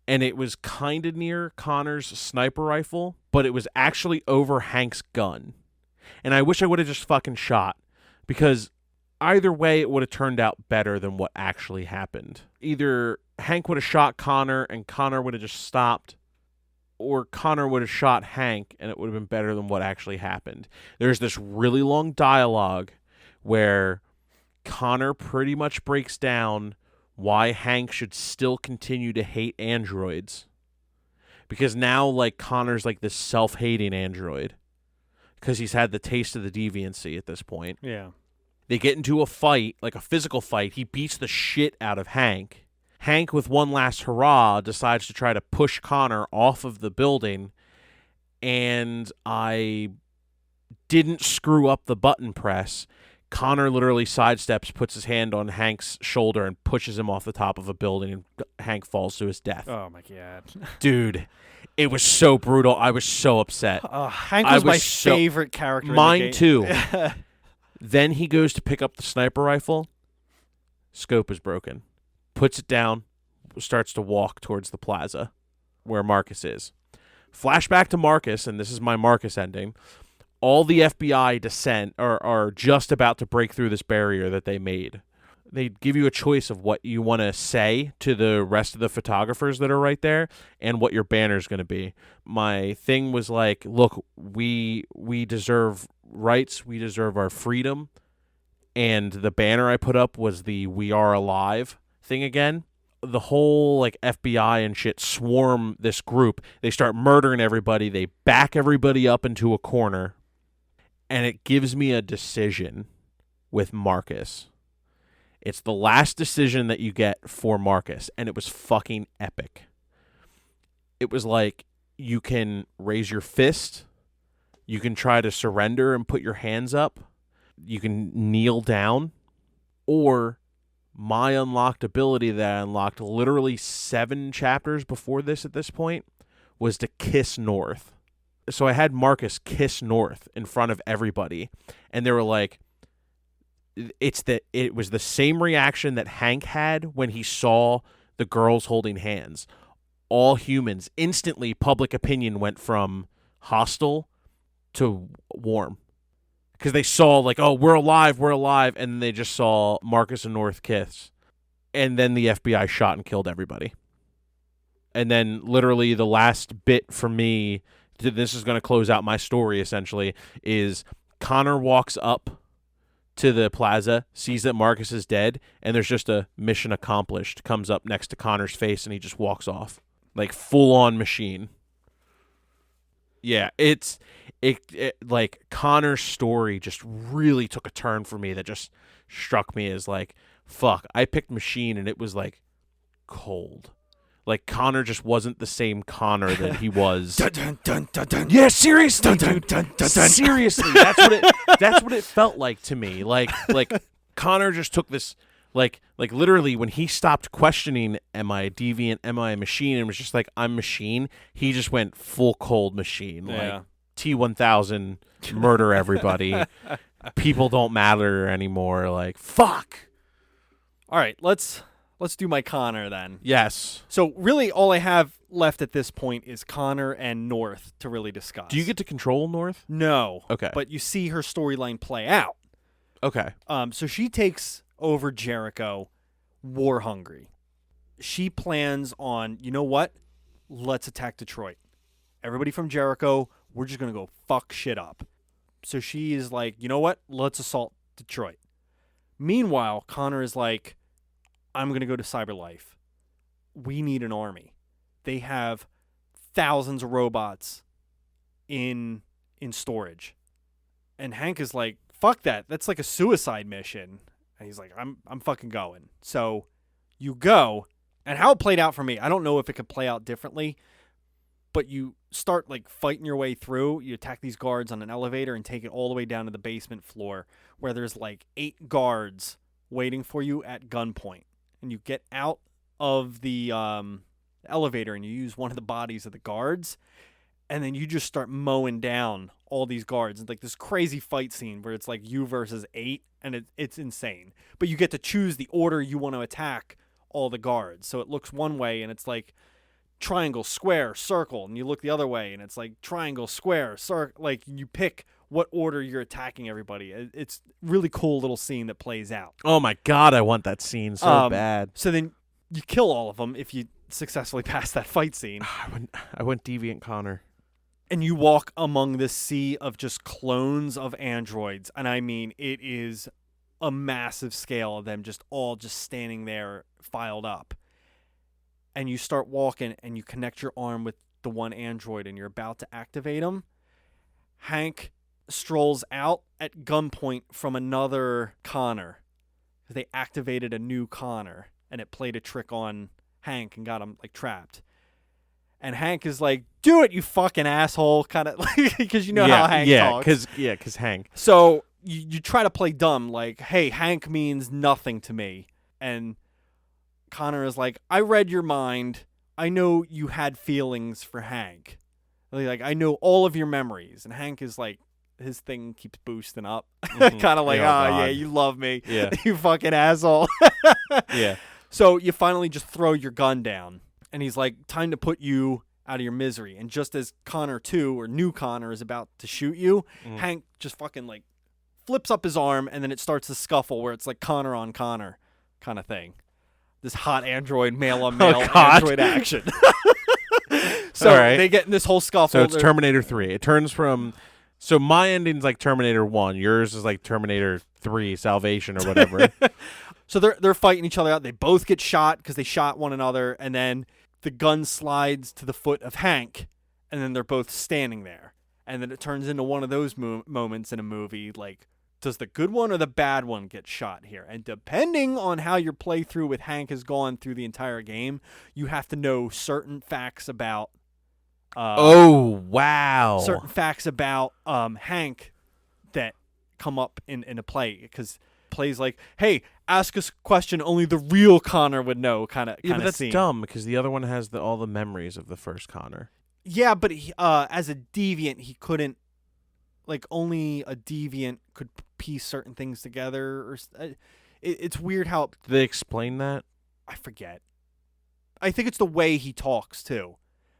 And it was kind of near Connor's sniper rifle, but it was actually over Hank's gun. And I wish I would have just fucking shot, because either way it would have turned out better than what actually happened. Either Hank would have shot Connor and Connor would have just stopped, or Connor would have shot Hank and it would have been better than what actually happened. There's this really long dialogue where Connor pretty much breaks down why Hank should still continue to hate androids. Because now, like, Connor's like this self-hating android. Because he's had the taste of the deviancy at this point. Yeah. They get into a fight, like a physical fight. He beats the shit out of Hank. Hank, with one last hurrah, decides to try to push Connor off of the building. And I didn't screw up the button press. Connor literally sidesteps, puts his hand on Hank's shoulder, and pushes him off the top of a building, and Hank falls to his death. Oh, my God. Dude, it was so brutal. I was so upset. Hank was my favorite character Mine in the game. Too. Then he goes to pick up the sniper rifle. Scope is broken. Puts it down, starts to walk towards the plaza where Marcus is. Flashback to Marcus, and this is my Marcus ending. All the FBI descend are just about to break through this barrier that they made. They give you a choice of what you want to say to the rest of the photographers that are right there and what your banner's going to be. My thing was like, look, we deserve rights. We deserve our freedom. And the banner I put up was the "We Are Alive" thing again. The whole like FBI and shit swarm this group. They start murdering everybody. They back everybody up into a corner. And it gives me a decision with Marcus. It's the last decision that you get for Marcus, and it was fucking epic. It was like, you can raise your fist, you can try to surrender and put your hands up, you can kneel down, or my unlocked ability that I unlocked literally 7 chapters before this at this point was to kiss North. So I had Marcus kiss North in front of everybody, and they were like, it was the same reaction that Hank had when he saw the girls holding hands. All humans, instantly public opinion went from hostile to warm. Because they saw like, oh, we're alive, and then they just saw Marcus and North kiss. And then the FBI shot and killed everybody. And then literally the last bit for me, this is going to close out my story essentially, is Connor walks up to the plaza, sees that Marcus is dead, and there's just a mission accomplished comes up next to Connor's face, and he just walks off. Like full on machine. Yeah, it like Connor's story just really took a turn for me that just struck me as like, fuck, I picked machine and it was like cold. Like Connor just wasn't the same Connor that he was. Dun, dun, dun, dun, dun. Yeah, seriously, dun, dun, dun, dun. Seriously, that's what it felt like to me. Like Connor just took this, like literally when he stopped questioning, am I a deviant, am I a machine, and was just like, I'm machine. He just went full cold machine. Yeah. Like T-1000, murder everybody. People don't matter anymore. Like fuck. All right, let's Let's do my Connor then. Yes. So really all I have left at this point is Connor and North to really discuss. Do you get to control North? No. Okay. But you see her storyline play out. Okay. So she takes over Jericho war hungry. She plans on, you know what? Let's attack Detroit. Everybody from Jericho, we're just going to go fuck shit up. So she is like, you know what? Let's assault Detroit. Meanwhile, Connor is like, I'm going to go to Cyberlife. We need an army. They have thousands of robots in storage. And Hank is like, fuck that. That's like a suicide mission. And he's like, I'm fucking going. So you go. And how it played out for me, I don't know if it could play out differently, but you start like fighting your way through. You attack these guards on an elevator and take it all the way down to the basement floor where there's like 8 guards waiting for you at gunpoint. And you get out of the elevator and you use one of the bodies of the guards. And then you just start mowing down all these guards. It's like this crazy fight scene where it's like you versus 8, and it's insane. But you get to choose the order you want to attack all the guards. So it looks one way, and it's like triangle, square, circle. And you look the other way, and it's like triangle, square, circle. Like you pick what order you're attacking everybody. It's really cool little scene that plays out. Oh, my God, I want that scene so bad. So then you kill all of them if you successfully pass that fight scene. I went Deviant Connor. And you walk among this sea of just clones of androids. And I mean, it is a massive scale of them just all just standing there filed up. And you start walking and you connect your arm with the one android and you're about to activate him. Hank strolls out at gunpoint from another Connor. They activated a new Connor and it played a trick on Hank and got him like trapped. And Hank is like, do it, you fucking asshole, kind of like, because you know how Hank talks. Because Hank. So you try to play dumb, like, hey, Hank means nothing to me. And Connor is like, I read your mind. I know you had feelings for Hank. Like, I know all of your memories. And Hank is like, his thing keeps boosting up. Mm-hmm. Kind of like, yeah, you love me. Yeah. You fucking asshole. Yeah. So you finally just throw your gun down. And he's like, time to put you out of your misery. And just as Connor 2, or new Connor, is about to shoot you, Hank just fucking like flips up his arm, and then it starts a scuffle where it's like Connor on Connor kind of thing. This hot android, male on male android action. So they get in this whole scuffle. So it's Terminator 3. It turns from... So my ending's like Terminator 1. Yours is like Terminator 3, Salvation or whatever. So they're fighting each other out. They both get shot because they shot one another, and then the gun slides to the foot of Hank, and then they're both standing there. And then it turns into one of those moments in a movie, like, does the good one or the bad one get shot here? And depending on how your playthrough with Hank has gone through the entire game, you have to know certain facts about... oh, wow. Certain facts about Hank that come up in a play, because... plays like, hey, ask us a question only the real Connor would know, kind of but that's scene. dumb because the other one has all the memories of the first Connor. Yeah, but he, as a deviant, he couldn't, like, only a deviant could piece certain things together. Or it's weird how... Did they explain that? I forget. I think it's the way he talks, too.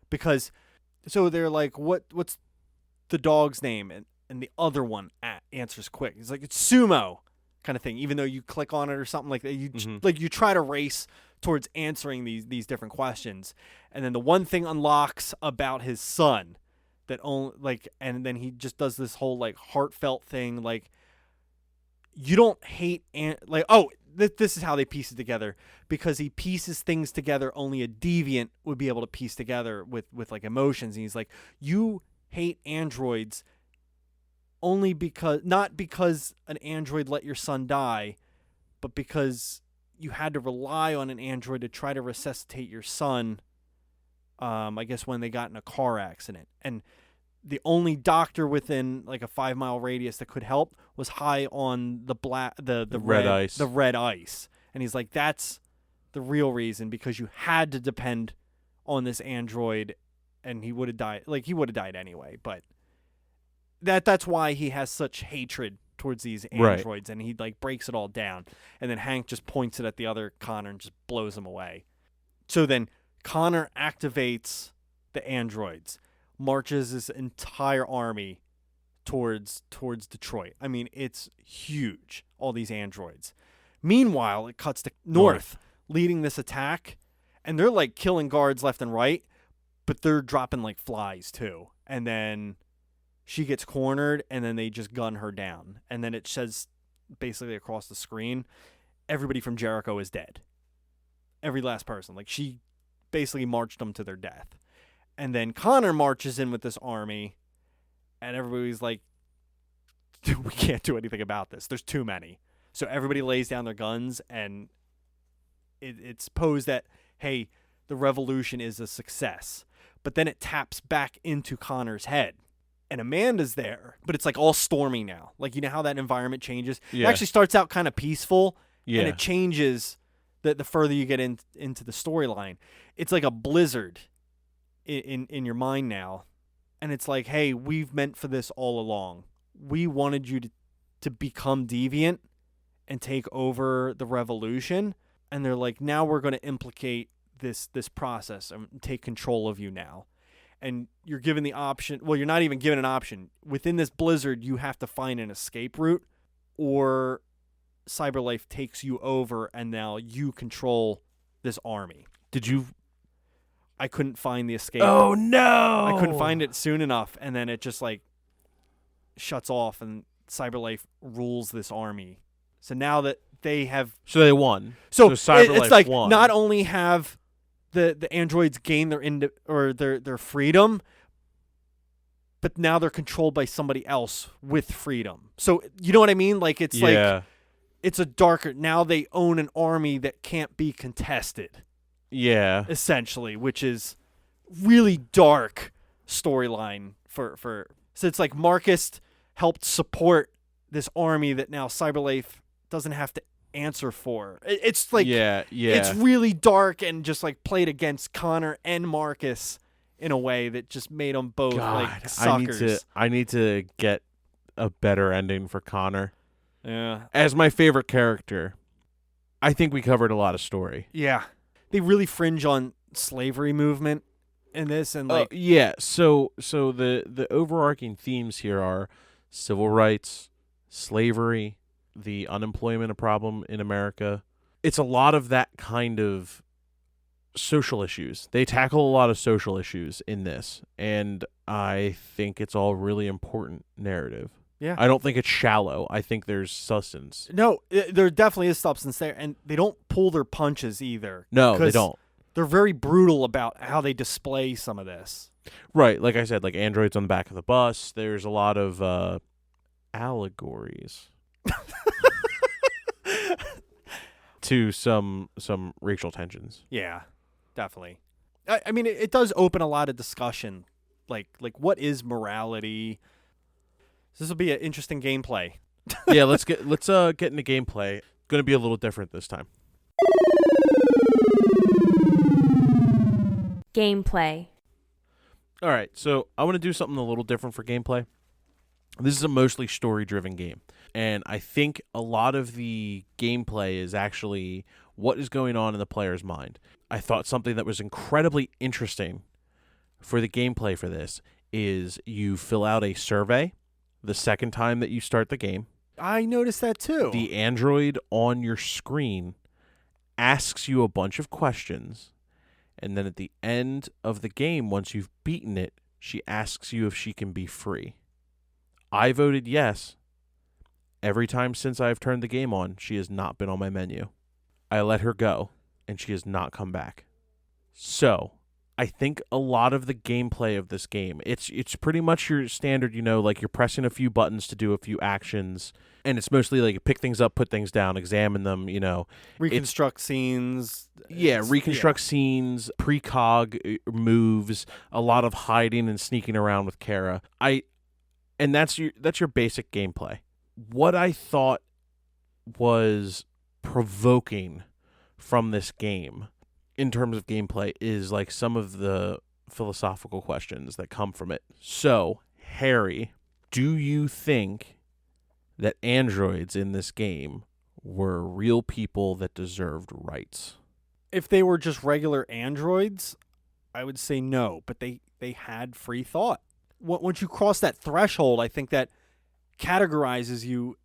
Because, so they're like, what's the dog's name? And the other one answers quick. He's like, it's Sumo. Kind of thing, even though you click on it or something like that, you try to race towards answering these different questions, and then the one thing unlocks about his son that only like, and then he just does this whole like heartfelt thing, like, you don't hate this is how they piece it together, because he pieces things together only a deviant would be able to piece together with like emotions, and he's like, you hate androids only because, not because an android let your son die, but because you had to rely on an android to try to resuscitate your son, I guess when they got in a car accident. And the only doctor within like a 5-mile radius that could help was high on the red ice. And he's like, that's the real reason, because you had to depend on this android, and he would have died anyway, but that's why he has such hatred towards these Right. androids, and he like breaks it all down, and then Hank just points it at the other Connor and just blows him away. So then Connor activates the androids, marches his entire army towards Detroit. I mean, it's huge, all these androids. Meanwhile, it cuts to North leading this attack, and they're like killing guards left and right, but they're dropping like flies too. And then she gets cornered, and then they just gun her down. And then it says basically across the screen, everybody from Jericho is dead. Every last person. Like, she basically marched them to their death. And then Connor marches in with this army, and everybody's like, we can't do anything about this. There's too many. So everybody lays down their guns, and it's posed that, hey, the revolution is a success. But then it taps back into Connor's head. And Amanda's there, but it's like all stormy now. Like, you know how that environment changes? Yeah. It actually starts out kind of peaceful, Yeah. and it changes the further you get into the storyline. It's like a blizzard in your mind now. And it's like, hey, we've meant for this all along. We wanted you to become deviant and take over the revolution. And they're like, now we're going to implicate this process and take control of you now. And you're given the option. Well, you're not even given an option. Within this blizzard, you have to find an escape route, or Cyberlife takes you over and now you control this army. I couldn't find the escape. Oh, no. I couldn't find it soon enough, and then it just like shuts off, and Cyberlife rules this army. So now that they have, So they won. so Cyberlife it's like won. not only have the androids gain their freedom, but now they're controlled by somebody else with freedom. So you know what I mean? Like, it's like it's a darker. Now they own an army that can't be contested. Yeah. Essentially, which is really dark storyline for. So it's like Marcus helped support this army that now Cyberlife doesn't have to answer for. It's like, it's really dark, and just like played against Connor and Marcus in a way that just made them both like suckers. I need to get a better ending for Connor. Yeah. As my favorite character, I think we covered a lot of story. Yeah. They really fringe on slavery movement in this, and like So the overarching themes here are civil rights, slavery, the unemployment problem in America. It's a lot of that kind of social issues. They tackle a lot of social issues in this, and I think it's all really important narrative. Yeah. I don't think it's shallow. I think there's substance. No, there definitely is substance there, and they don't pull their punches either. No, they don't. They're very brutal about how they display some of this. Right, like I said, like androids on the back of the bus. There's a lot of allegories to some racial tensions. Yeah, definitely. I mean, it does open a lot of discussion, like what is morality? This will be an interesting gameplay. Yeah, let's get into gameplay. Going to be a little different this time. Gameplay. All right, so I want to do something a little different for gameplay. This is a mostly story-driven game, and I think a lot of the gameplay is actually what is going on in the player's mind. I thought something that was incredibly interesting for the gameplay for this is you fill out a survey the second time that you start the game. I noticed that too. The android on your screen asks you a bunch of questions, and then at the end of the game, once you've beaten it, she asks you if she can be free. I voted yes. Every time since I've turned the game on, she has not been on my menu. I let her go, and she has not come back. So, I think a lot of the gameplay of this game, it's pretty much your standard, like you're pressing a few buttons to do a few actions, and it's mostly like pick things up, put things down, examine them, Reconstruct scenes. Reconstruct scenes, precog moves, a lot of hiding and sneaking around with Kara. And that's your basic gameplay. What I thought was provoking from this game in terms of gameplay is like some of the philosophical questions that come from it. So, Harry, do you think that androids in this game were real people that deserved rights. If they were just regular androids, I would say no, but they had free thought. Once you cross that threshold, I think that categorizes you,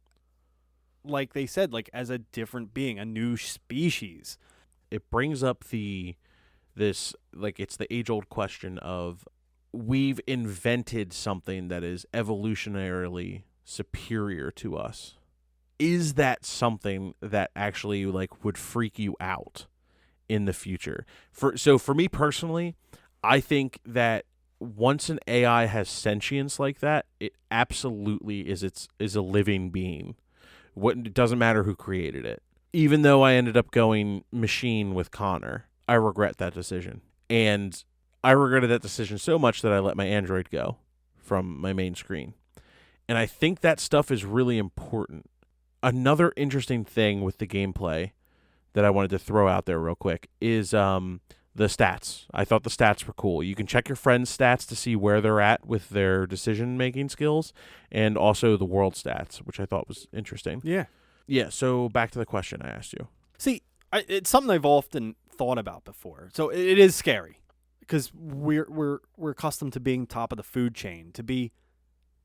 like they said, like as a different being, a new species. It brings up it's the age-old question of, we've invented something that is evolutionarily superior to us. Is that something that actually would freak you out in the future? For me personally, I think that once an AI has sentience like that, it absolutely is a living being. It doesn't matter who created it. Even though I ended up going machine with Connor, I regret that decision. And I regretted that decision so much that I let my Android go from my main screen. And I think that stuff is really important. Another interesting thing with the gameplay that I wanted to throw out there real quick is the stats. I thought the stats were cool. You can check your friends' stats to see where they're at with their decision-making skills, and also the world stats, which I thought was interesting. Yeah. Yeah, so back to the question I asked you. See, it's something I've often thought about before. So it is scary because we're accustomed to being top of the food chain. To be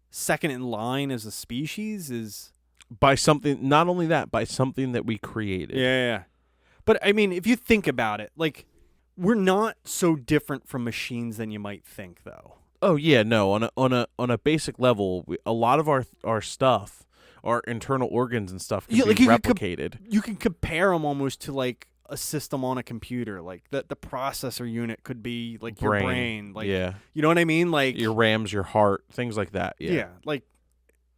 second in line as a species is by something. Not only that, by something that we created. Yeah. But I mean, if you think about it, we're not so different from machines than you might think, though. Oh yeah, no. On a basic level, a lot of our stuff, our internal organs and stuff, can be replicated. You can compare them almost to a system on a computer. The processor unit could be your brain. Yeah. You know what I mean? Your RAMs, your heart, things like that. Yeah.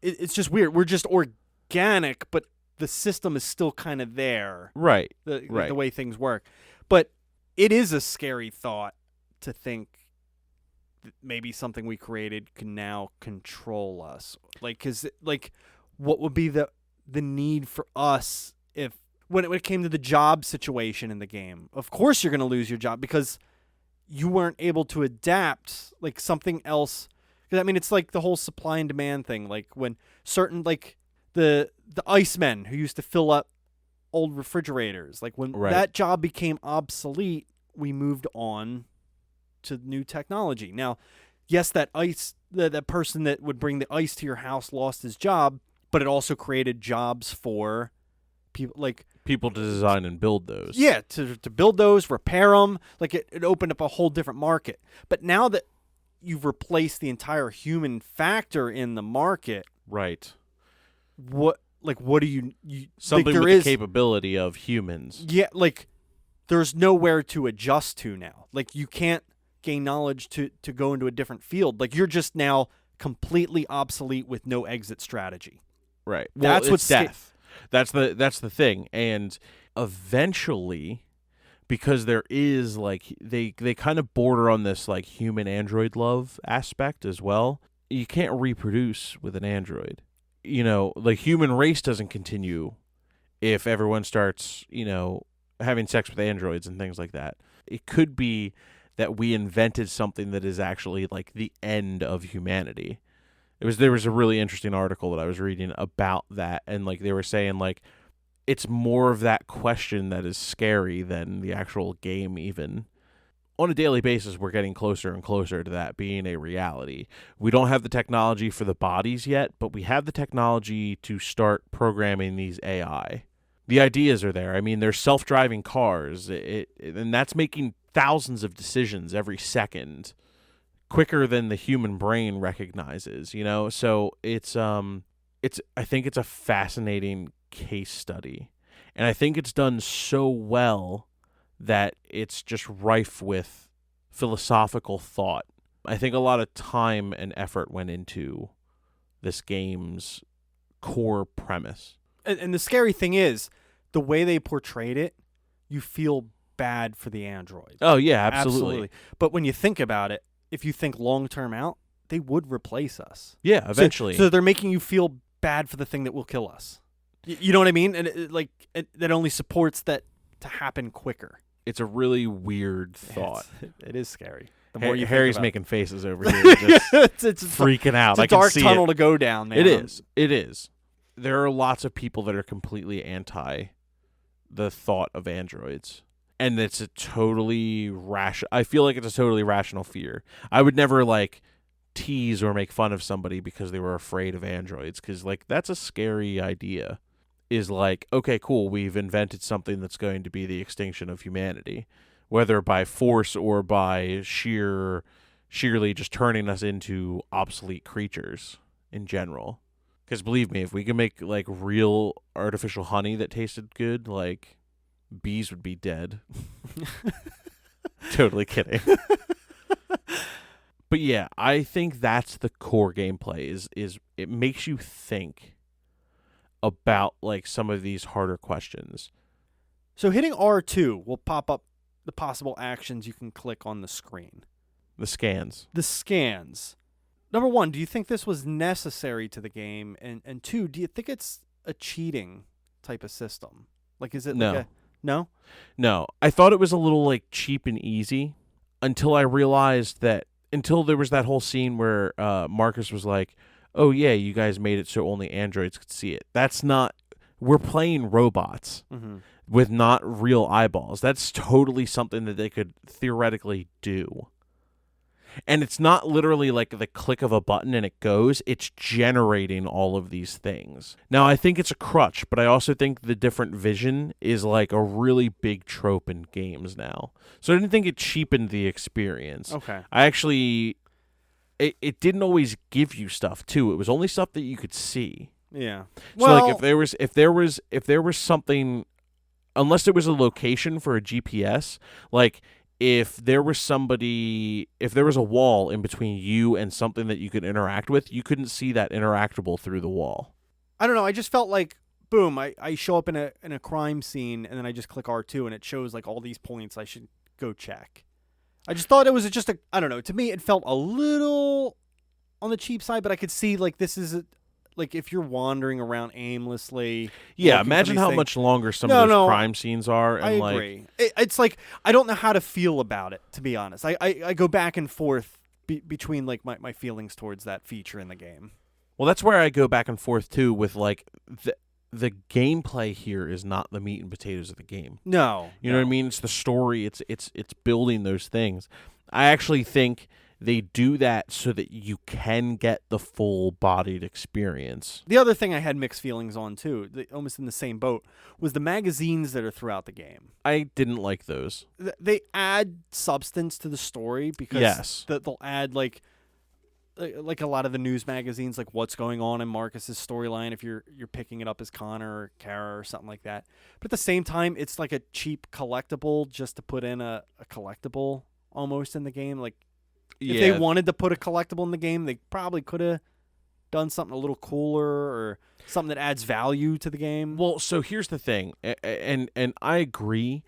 It's just weird. We're just organic, but the system is still kind of there. Right. The way things work. But it is a scary thought to think that maybe something we created can now control us. What would be the need for us if when it came to the job situation in the game? Of course you're going to lose your job because you weren't able to adapt something else. Because I mean, it's the whole supply and demand thing. When certain the icemen who used to fill up old refrigerators, when that job became obsolete, we moved on to new technology. Now, yes, that person that would bring the ice to your house lost his job, but it also created jobs for people to design and build those. Yeah, to build those, repair them. It opened up a whole different market. But now that you've replaced the entire human factor in the market, right? What do you something with the capability of humans? Yeah, there's nowhere to adjust to now. You can't gain knowledge to go into a different field. You're just now completely obsolete with no exit strategy. Right. Well, that's what's death. That's the thing. And eventually, because there is they kind of border on this human android love aspect as well. You can't reproduce with an android. The human race doesn't continue if everyone starts, having sex with androids and things like that. It could be that we invented something that is actually the end of humanity. There was a really interesting article that I was reading about that, and they were saying it's more of that question that is scary than the actual game even. On a daily basis, we're getting closer and closer to that being a reality. We don't have the technology for the bodies yet, but we have the technology to start programming these AI. The ideas are there. I mean, there's self-driving cars, and that's making thousands of decisions every second, quicker than the human brain recognizes. So I think it's a fascinating case study, and I think it's done so well that it's just rife with philosophical thought. I think a lot of time and effort went into this game's core premise. And the scary thing is, the way they portrayed it, you feel bad for the android. Oh, yeah, absolutely. But when you think about it, if you think long-term out, they would replace us. Yeah, eventually. So they're making you feel bad for the thing that will kill us. You know what I mean? And that only supports that to happen quicker. It's a really weird thought. It is scary. The more you Harry's making faces over here, just it's freaking out. It's a dark tunnel to go down, man. It is. there are lots of people that are completely anti the thought of androids. And it's a totally I feel like it's a totally rational fear. I would never like tease or make fun of somebody because they were afraid of androids, because like that's a scary idea. Is like, okay, cool, we've invented something that's going to be the extinction of humanity, whether by force or by sheerly just turning us into obsolete creatures in general. Because believe me, if we can make like real artificial honey that tasted good, like bees would be dead. Totally kidding. But yeah, I think that's the core gameplay is it makes you think about like some of these harder questions. So hitting R2 will pop up the possible actions you can click on the screen. The scans. The scans. Number one, do you think this was necessary to the game? And two, do you think it's a cheating type of system? Like, is it No. like a... No? No. I thought it was a little like cheap and easy until I realized that, until there was that whole scene where Marcus was like, oh yeah, you guys made it so only androids could see it. That's not... We're playing robots with not real eyeballs. That's totally something that they could theoretically do. And it's not literally like the click of a button and it goes. It's generating all of these things. Now, I think it's a crutch, but I also think the different vision is like a really big trope in games now. So I didn't think it cheapened the experience. Okay. I actually... It didn't always give you stuff, too. It was only stuff that you could see. Yeah. So, like, if there was something... Unless it was a location for a GPS, like... If there was a wall in between you and something that you could interact with, you couldn't see that interactable through the wall. I don't know. I just felt like, boom, I show up in a crime scene, and then I just click R2, and it shows like all these points I should go check. I just thought it was just I don't know. To me, it felt a little on the cheap side, but I could see like this is like if you're wandering around aimlessly. Yeah, imagine how much longer some of those crime scenes are. And I agree. It's like I don't know how to feel about it, to be honest. I go back and forth between like my feelings towards that feature in the game. Well, that's where I go back and forth too with like the gameplay here is not the meat and potatoes of the game. No. You know what I mean? It's the story. It's building those things. I actually think they do that so that you can get the full-bodied experience. The other thing I had mixed feelings on, too, almost in the same boat, was the magazines that are throughout the game. I didn't like those. They add substance to the story because they'll add, like a lot of the news magazines, like what's going on in Marcus's storyline if you're picking it up as Connor or Kara or something like that. But at the same time, it's like a cheap collectible just to put in a collectible almost in the game. Like, if they wanted to put a collectible in the game, they probably could have done something a little cooler or something that adds value to the game. Well, so here's the thing, and I agree.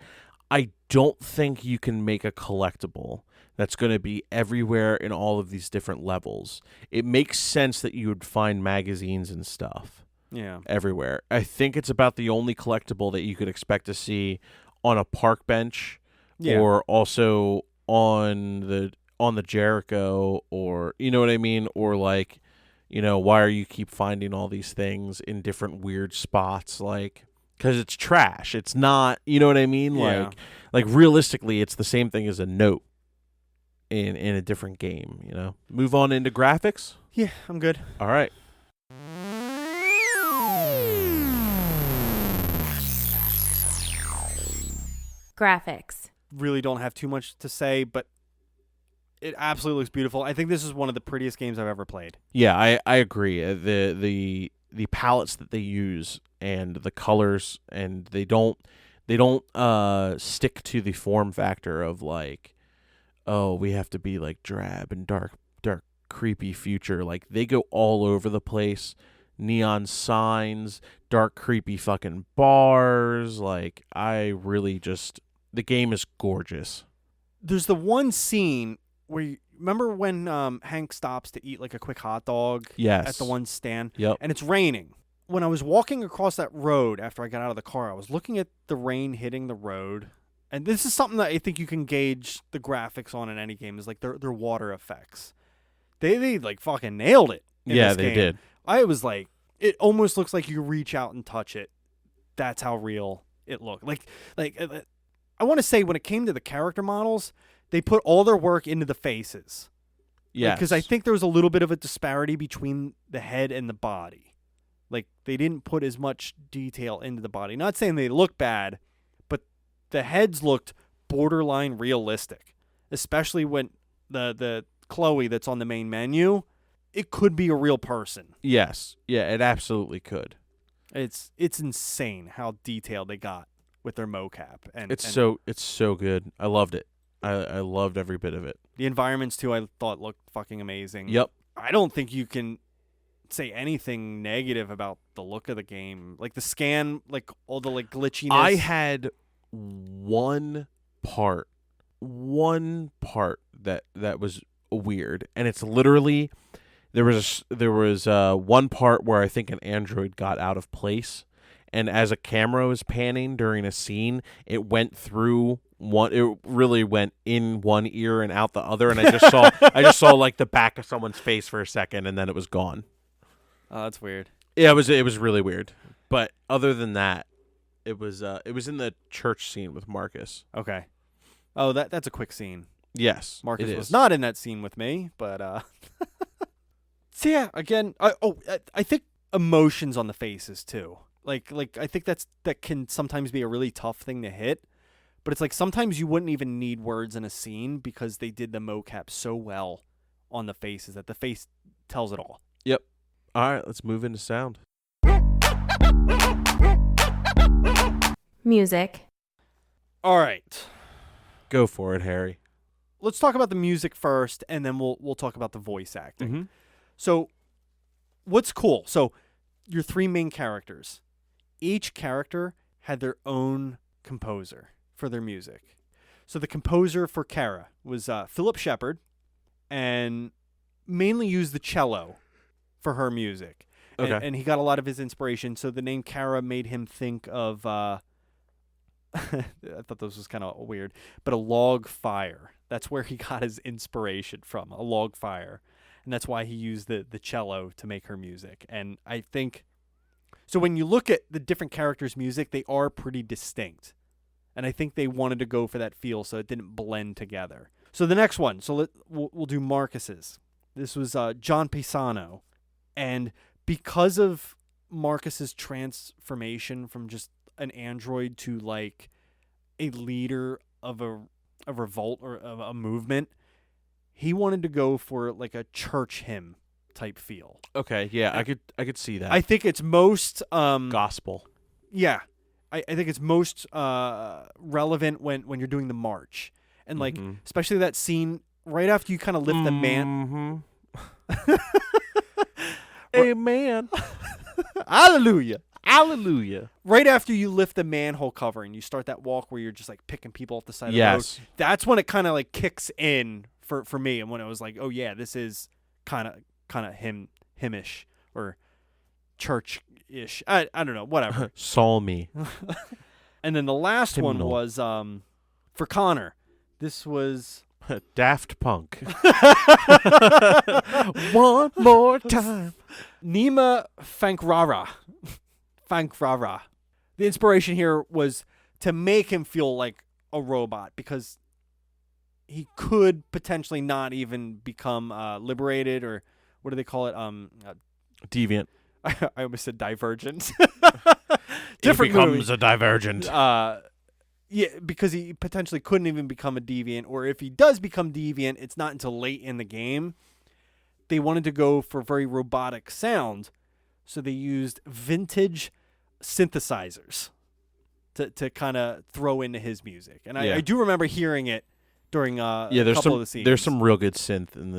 I don't think you can make a collectible that's going to be everywhere in all of these different levels. It makes sense that you would find magazines and stuff everywhere. I think it's about the only collectible that you could expect to see on a park bench or also on the Jericho, or you know what I mean, or like, you know, why are you keep finding all these things in different weird spots? Like, because it's trash. It's not, you know what I mean? Like realistically, it's the same thing as a note in a different game. You know, move on into graphics. Yeah, I'm good. All right. Graphics. Really don't have too much to say, but it absolutely looks beautiful. I think this is one of the prettiest games I've ever played. Yeah, I agree. The palettes that they use and the colors, and they don't stick to the form factor of like, oh, we have to be like drab and dark creepy future. Like, they go all over the place. Neon signs, dark creepy fucking bars. Like, the game is gorgeous. There's the one scene where remember when Hank stops to eat like a quick hot dog at the one stand? Yep. And it's raining. When I was walking across that road after I got out of the car, I was looking at the rain hitting the road. And this is something that I think you can gauge the graphics on in any game, is like their water effects. They like fucking nailed it in this game. They did. I was like, it almost looks like you reach out and touch it. That's how real it looked. Like I want to say when it came to the character models, they put all their work into the faces. Yeah. Because I think there was a little bit of a disparity between the head and the body. Like, they didn't put as much detail into the body. Not saying they look bad, but the heads looked borderline realistic. Especially when the Chloe that's on the main menu, it could be a real person. Yes. Yeah, it absolutely could. It's insane how detailed they got with their mocap. And It's so good. I loved it. I loved every bit of it. the environments, too, I thought looked fucking amazing. Yep. I don't think you can say anything negative about the look of the game. Like, the scan, like, all the, like, glitchiness. I had one part that was weird, and it's literally there was one part where I think an android got out of place, and as a camera was panning during a scene, it went through one. It really went in one ear and out the other, and I just saw like the back of someone's face for a second, and then it was gone. Oh, that's weird. Yeah, it was really weird. But other than that, it was in the church scene with Marcus. Okay. Oh, that's a quick scene. Yes, Marcus it was is. not in that scene with me, but so yeah, again, I think emotions on the faces too. Like I think that can sometimes be a really tough thing to hit, but it's like sometimes you wouldn't even need words in a scene because they did the mocap so well on the faces that the face tells it all. Yep. All right, let's move into sound. Music. All right. Go for it, Harry. Let's talk about the music first, and then we'll talk about the voice acting. Mm-hmm. So, what's cool? So, your three main characters. Each character had their own composer for their music. So, the composer for Kara was Philip Shepard, and mainly used the cello for her music. Okay. And he got a lot of his inspiration. So, the name Kara made him think of... I thought this was kind of weird, but a log fire. That's where he got his inspiration from, a log fire. And that's why he used the cello to make her music. And I think, so when you look at the different characters' music, they are pretty distinct. And I think they wanted to go for that feel so it didn't blend together. So the next one, so we'll do Marcus's. This was John Pisano. And because of Marcus's transformation from just an android to like a leader of a revolt or of a movement, he wanted to go for like a church hymn type feel. Okay, yeah, I could see that. I think it's most Gospel. Yeah, I think it's most relevant when you're doing the march, and like especially that scene right after you kind of lift the man. Amen. Hallelujah. Hallelujah. Right after you lift the manhole cover and you start that walk where you're just like picking people off the side of the road, that's when it kind of like kicks in for me, and when it was like, oh yeah, this is kind of hymnish or church-ish. I don't know, whatever. Psalmy. And then the last Hymnal. one was for Connor. This was Daft Punk. One more time. Nima Fankrara. Fankrara. The inspiration here was to make him feel like a robot because he could potentially not even become liberated, or what do they call it? Deviant. I almost said divergent. Different becomes movie. a divergent. Yeah, because he potentially couldn't even become a deviant, or if he does become deviant, it's not until late in the game. They wanted to go for very robotic sound, so they used vintage synthesizers to kind of throw into his music. And I do remember hearing it during a couple of the scenes. There's some real good synth in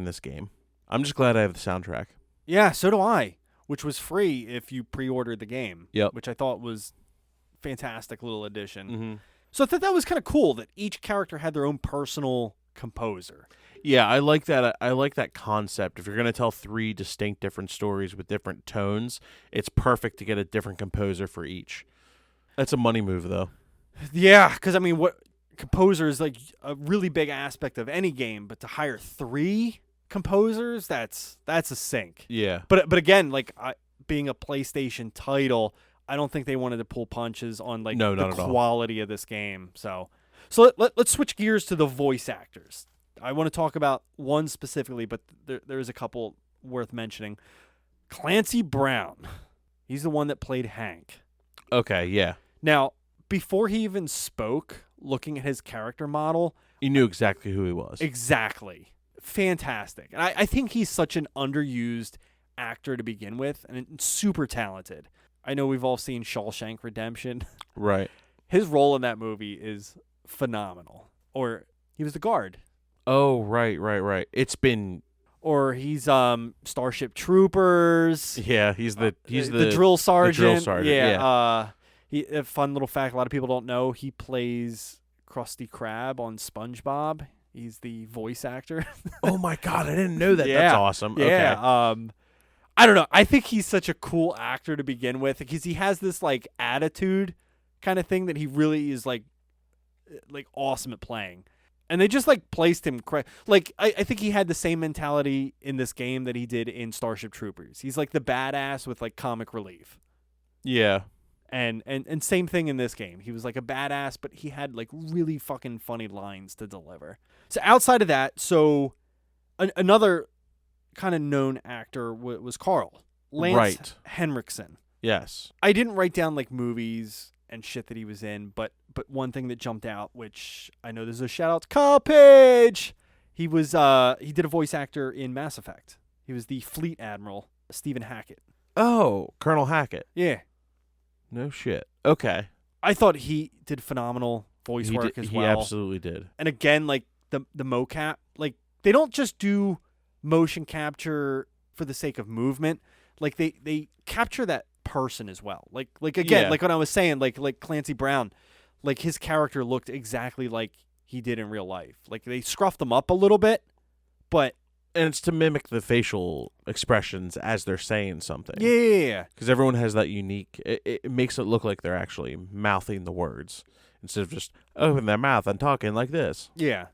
this game. I'm just glad I have the soundtrack. Yeah, so do I, which was free if you pre-ordered the game. Yep. Which I thought was fantastic little addition. Mm-hmm. So I thought that was kind of cool that each character had their own personal composer. Yeah, I like that. I like that concept. If you're going to tell three distinct different stories with different tones, it's perfect to get a different composer for each. That's a money move, though. Yeah, because I mean, what composer is like a really big aspect of any game, but to hire three composers, that's a sink. Yeah. But again, like being a PlayStation title, I don't think they wanted to pull punches on like No, the not at all. quality of this game. So let's switch gears to the voice actors. I want to talk about one specifically, but there's a couple worth mentioning. Clancy Brown. He's the one that played Hank. Okay, yeah. Now, before he even spoke, looking at his character model, You knew exactly who he was. exactly. Fantastic. And I think he's such an underused actor to begin with and super talented. I know we've all seen Shawshank Redemption. Right. His role in that movie is phenomenal. Or he was the guard. Oh, right. It's been Or he's Starship Troopers. yeah. He's the drill sergeant. Yeah. A fun little fact. A lot of people don't know he plays Krusty Krab on SpongeBob. He's the voice actor. Oh my God, I didn't know that. Yeah. That's awesome. Yeah. Okay. I don't know. I think he's such a cool actor to begin with because he has this like attitude kind of thing that he really is like awesome at playing. And they just like placed him like I think he had the same mentality in this game that he did in Starship Troopers. He's like the badass with like comic relief. Yeah. And same thing in this game. He was like a badass, but he had like really fucking funny lines to deliver. So outside of that, another kind of known actor was Carl. Lance Henriksen. Yes. I didn't write down like movies and shit that he was in, but one thing that jumped out, which I know there's a shout out to Kyle Page. He did a voice actor in Mass Effect. He was the Fleet Admiral, Stephen Hackett. Oh, Colonel Hackett. Yeah. No shit. Okay. I thought he did phenomenal voice work as well. He absolutely did. And again, like the mocap, like they don't just do motion capture for the sake of movement. Like they capture that person as well. Like again, Yeah. like what I was saying, like Clancy Brown, like his character looked exactly like he did in real life. Like they scruffed him up a little bit, but And it's to mimic the facial expressions as they're saying something. yeah. Because everyone has that unique. It makes it look like they're actually mouthing the words instead of just open their mouth and talking like this. Yeah.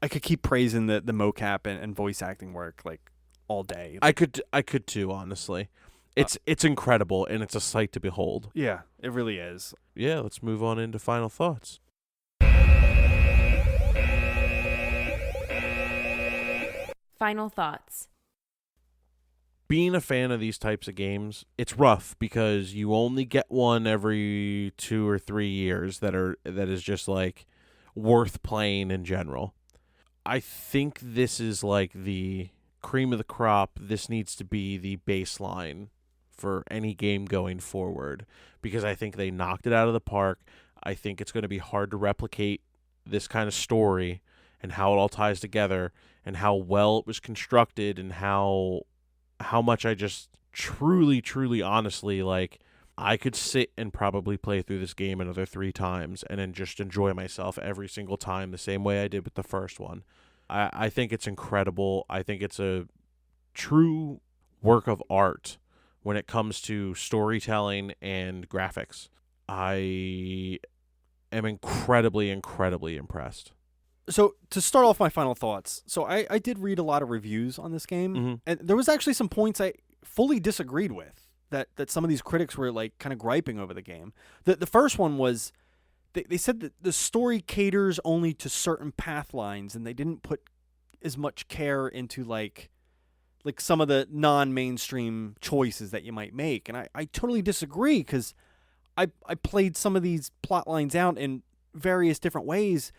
I could keep praising the mocap and voice acting work like all day. I could too, honestly. It's incredible and it's a sight to behold. Yeah, it really is. Yeah, let's move on into final thoughts. Final thoughts. Being a fan of these types of games, it's rough because you only get one every 2 or 3 years that is just like worth playing in general. I think this is like the cream of the crop. This needs to be the baseline for any game going forward because I think they knocked it out of the park. I think it's going to be hard to replicate this kind of story and how it all ties together and how well it was constructed and how much I just truly, honestly, like, I could sit and probably play through this game another 3 times and then just enjoy myself every single time the same way I did with the first one. I think it's incredible. I think it's a true work of art when it comes to storytelling and graphics. I am incredibly impressed. So to start off my final thoughts, so I did read a lot of reviews on this game, Mm-hmm. and there was actually some points I fully disagreed with that some of these critics were like kind of griping over the game. The first one was they said that the story caters only to certain path lines, and they didn't put as much care into like some of the non-mainstream choices that you might make, and I totally disagree because I played some of these plot lines out in various different ways.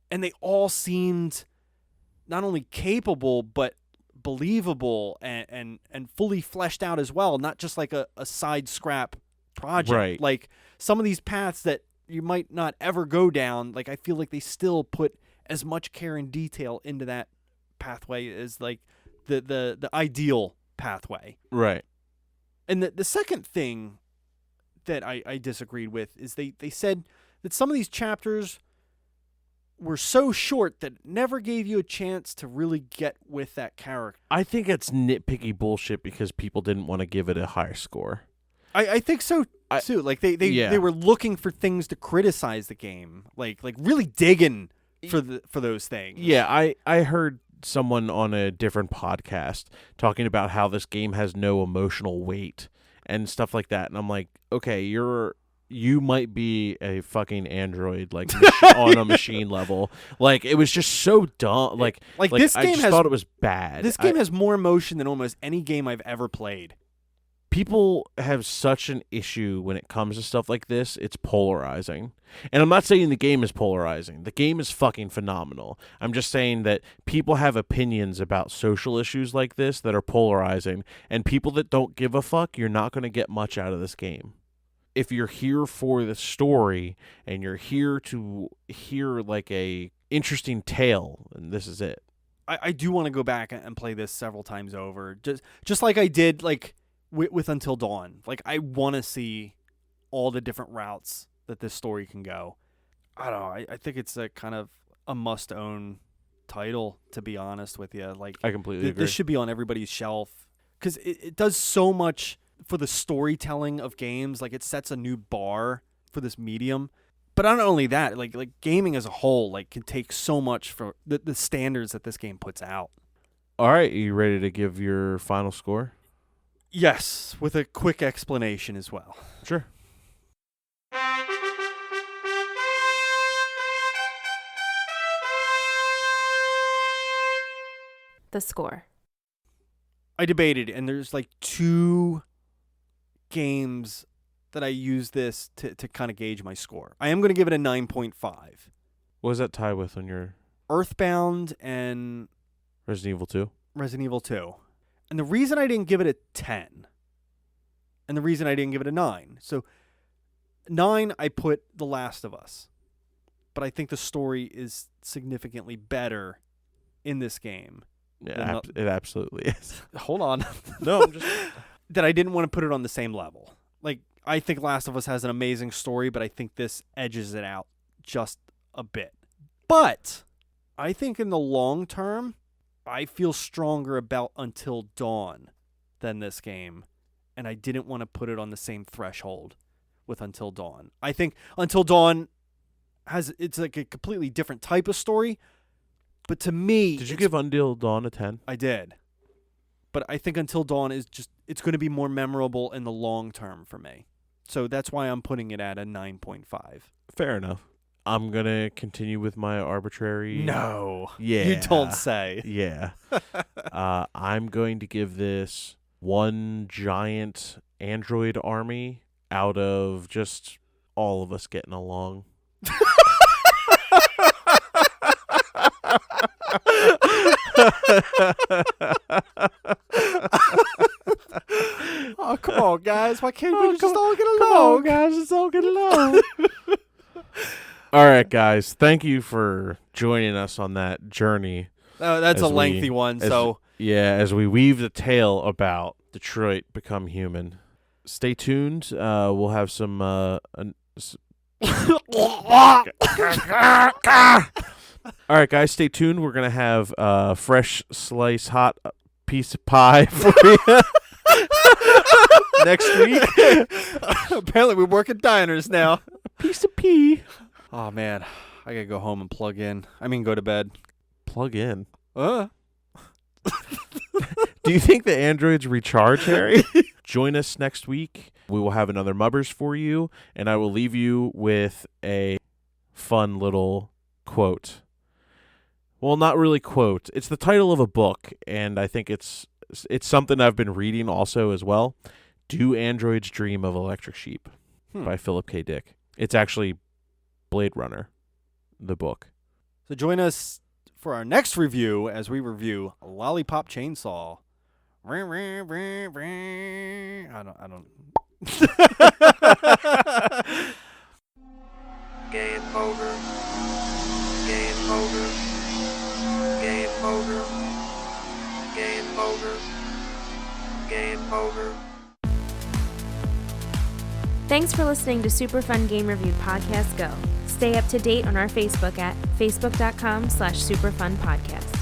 And they all seemed not only capable, but believable and fully fleshed out as well. Not just like a side scrap project. Right. Like some of these paths that you might not ever go down, like I feel like they still put as much care and detail into that pathway as like the ideal pathway. Right. And the second thing that I disagreed with is they said that some of these chapters were so short that it never gave you a chance to really get with that character. I think it's nitpicky bullshit because people didn't want to give it a higher score. I think so too. Like they were looking for things to criticize the game, like really digging for those things. Yeah, I heard someone on a different podcast talking about how this game has no emotional weight. and stuff like that. And I'm like, okay, you might be a fucking android, like on a machine level. Like, it was just so dumb. Like this game I just thought it was bad. This game has more emotion than almost any game I've ever played. People have such an issue when it comes to stuff like this. It's polarizing. And I'm not saying the game is polarizing. The game is fucking phenomenal. I'm just saying that people have opinions about social issues like this that are polarizing. And people that don't give a fuck, you're not going to get much out of this game. If you're here for the story and you're here to hear like a interesting tale, and this is it. I do want to go back and play this several times over, just like I did like with Until Dawn. Like, I want to see all the different routes that this story can go. I don't know. I think it's a kind of a must-own title, to be honest with you. Like, I completely agree. This should be on everybody's shelf because it does so much for the storytelling of games. Like, it sets a new bar for this medium. But not only that, like gaming as a whole, like, can take so much for the standards that this game puts out. All right, are you ready to give your final score? Yes, with a quick explanation as well. Sure. The score. I debated, and there's like 2 games that I use this to kind of gauge my score. I am going to give it a 9.5. What does that tie with on your Earthbound and Resident Evil 2? Resident Evil 2. And the reason I didn't give it a 10, and the reason I didn't give it a 9. So 9, I put The Last of Us. But I think the story is significantly better in this game. Yeah, it absolutely is. Hold on. No, I'm just... that I didn't want to put it on the same level. Like, I think Last of Us has an amazing story, but I think this edges it out just a bit. But I think in the long term, I feel stronger about Until Dawn than this game, and I didn't want to put it on the same threshold with Until Dawn. I think Until Dawn it's like a completely different type of story, but to me... Did you give Until Dawn a 10? I did. But I think Until Dawn is just, it's going to be more memorable in the long term for me. So that's why I'm putting it at a 9.5. Fair enough. I'm going to continue with my arbitrary... No. Yeah. You don't say. Yeah. I'm going to give this one giant android army out of just all of us getting along. Oh, come on, guys. Why can't we just all get along? Come on, guys. Let's all get along. All right, guys. Thank you for joining us on that journey. That's a lengthy one, so... Yeah, as we weave the tale about Detroit Become Human. Stay tuned. We'll have some... All right, guys, stay tuned. We're going to have a fresh slice hot piece of pie for you next week. Apparently, we work at diners now. A piece of pea. Oh, man. I got to go home and plug in. I mean, go to bed. Plug in. Do you think the androids recharge, Harry? Join us next week. We will have another Mubbers for you, and I will leave you with a fun little quote. Well, not really quote. It's the title of a book, and I think it's something I've been reading also as well. Do Androids Dream of Electric Sheep by Philip K. Dick. It's actually Blade Runner, the book. So join us for our next review as we review Lollipop Chainsaw. I don't. Game over. Game over. Game over. Game over. Game over. Thanks for listening to Super Fun Game Review Podcast Go. Stay up to date on our Facebook at facebook.com/superfunpodcast.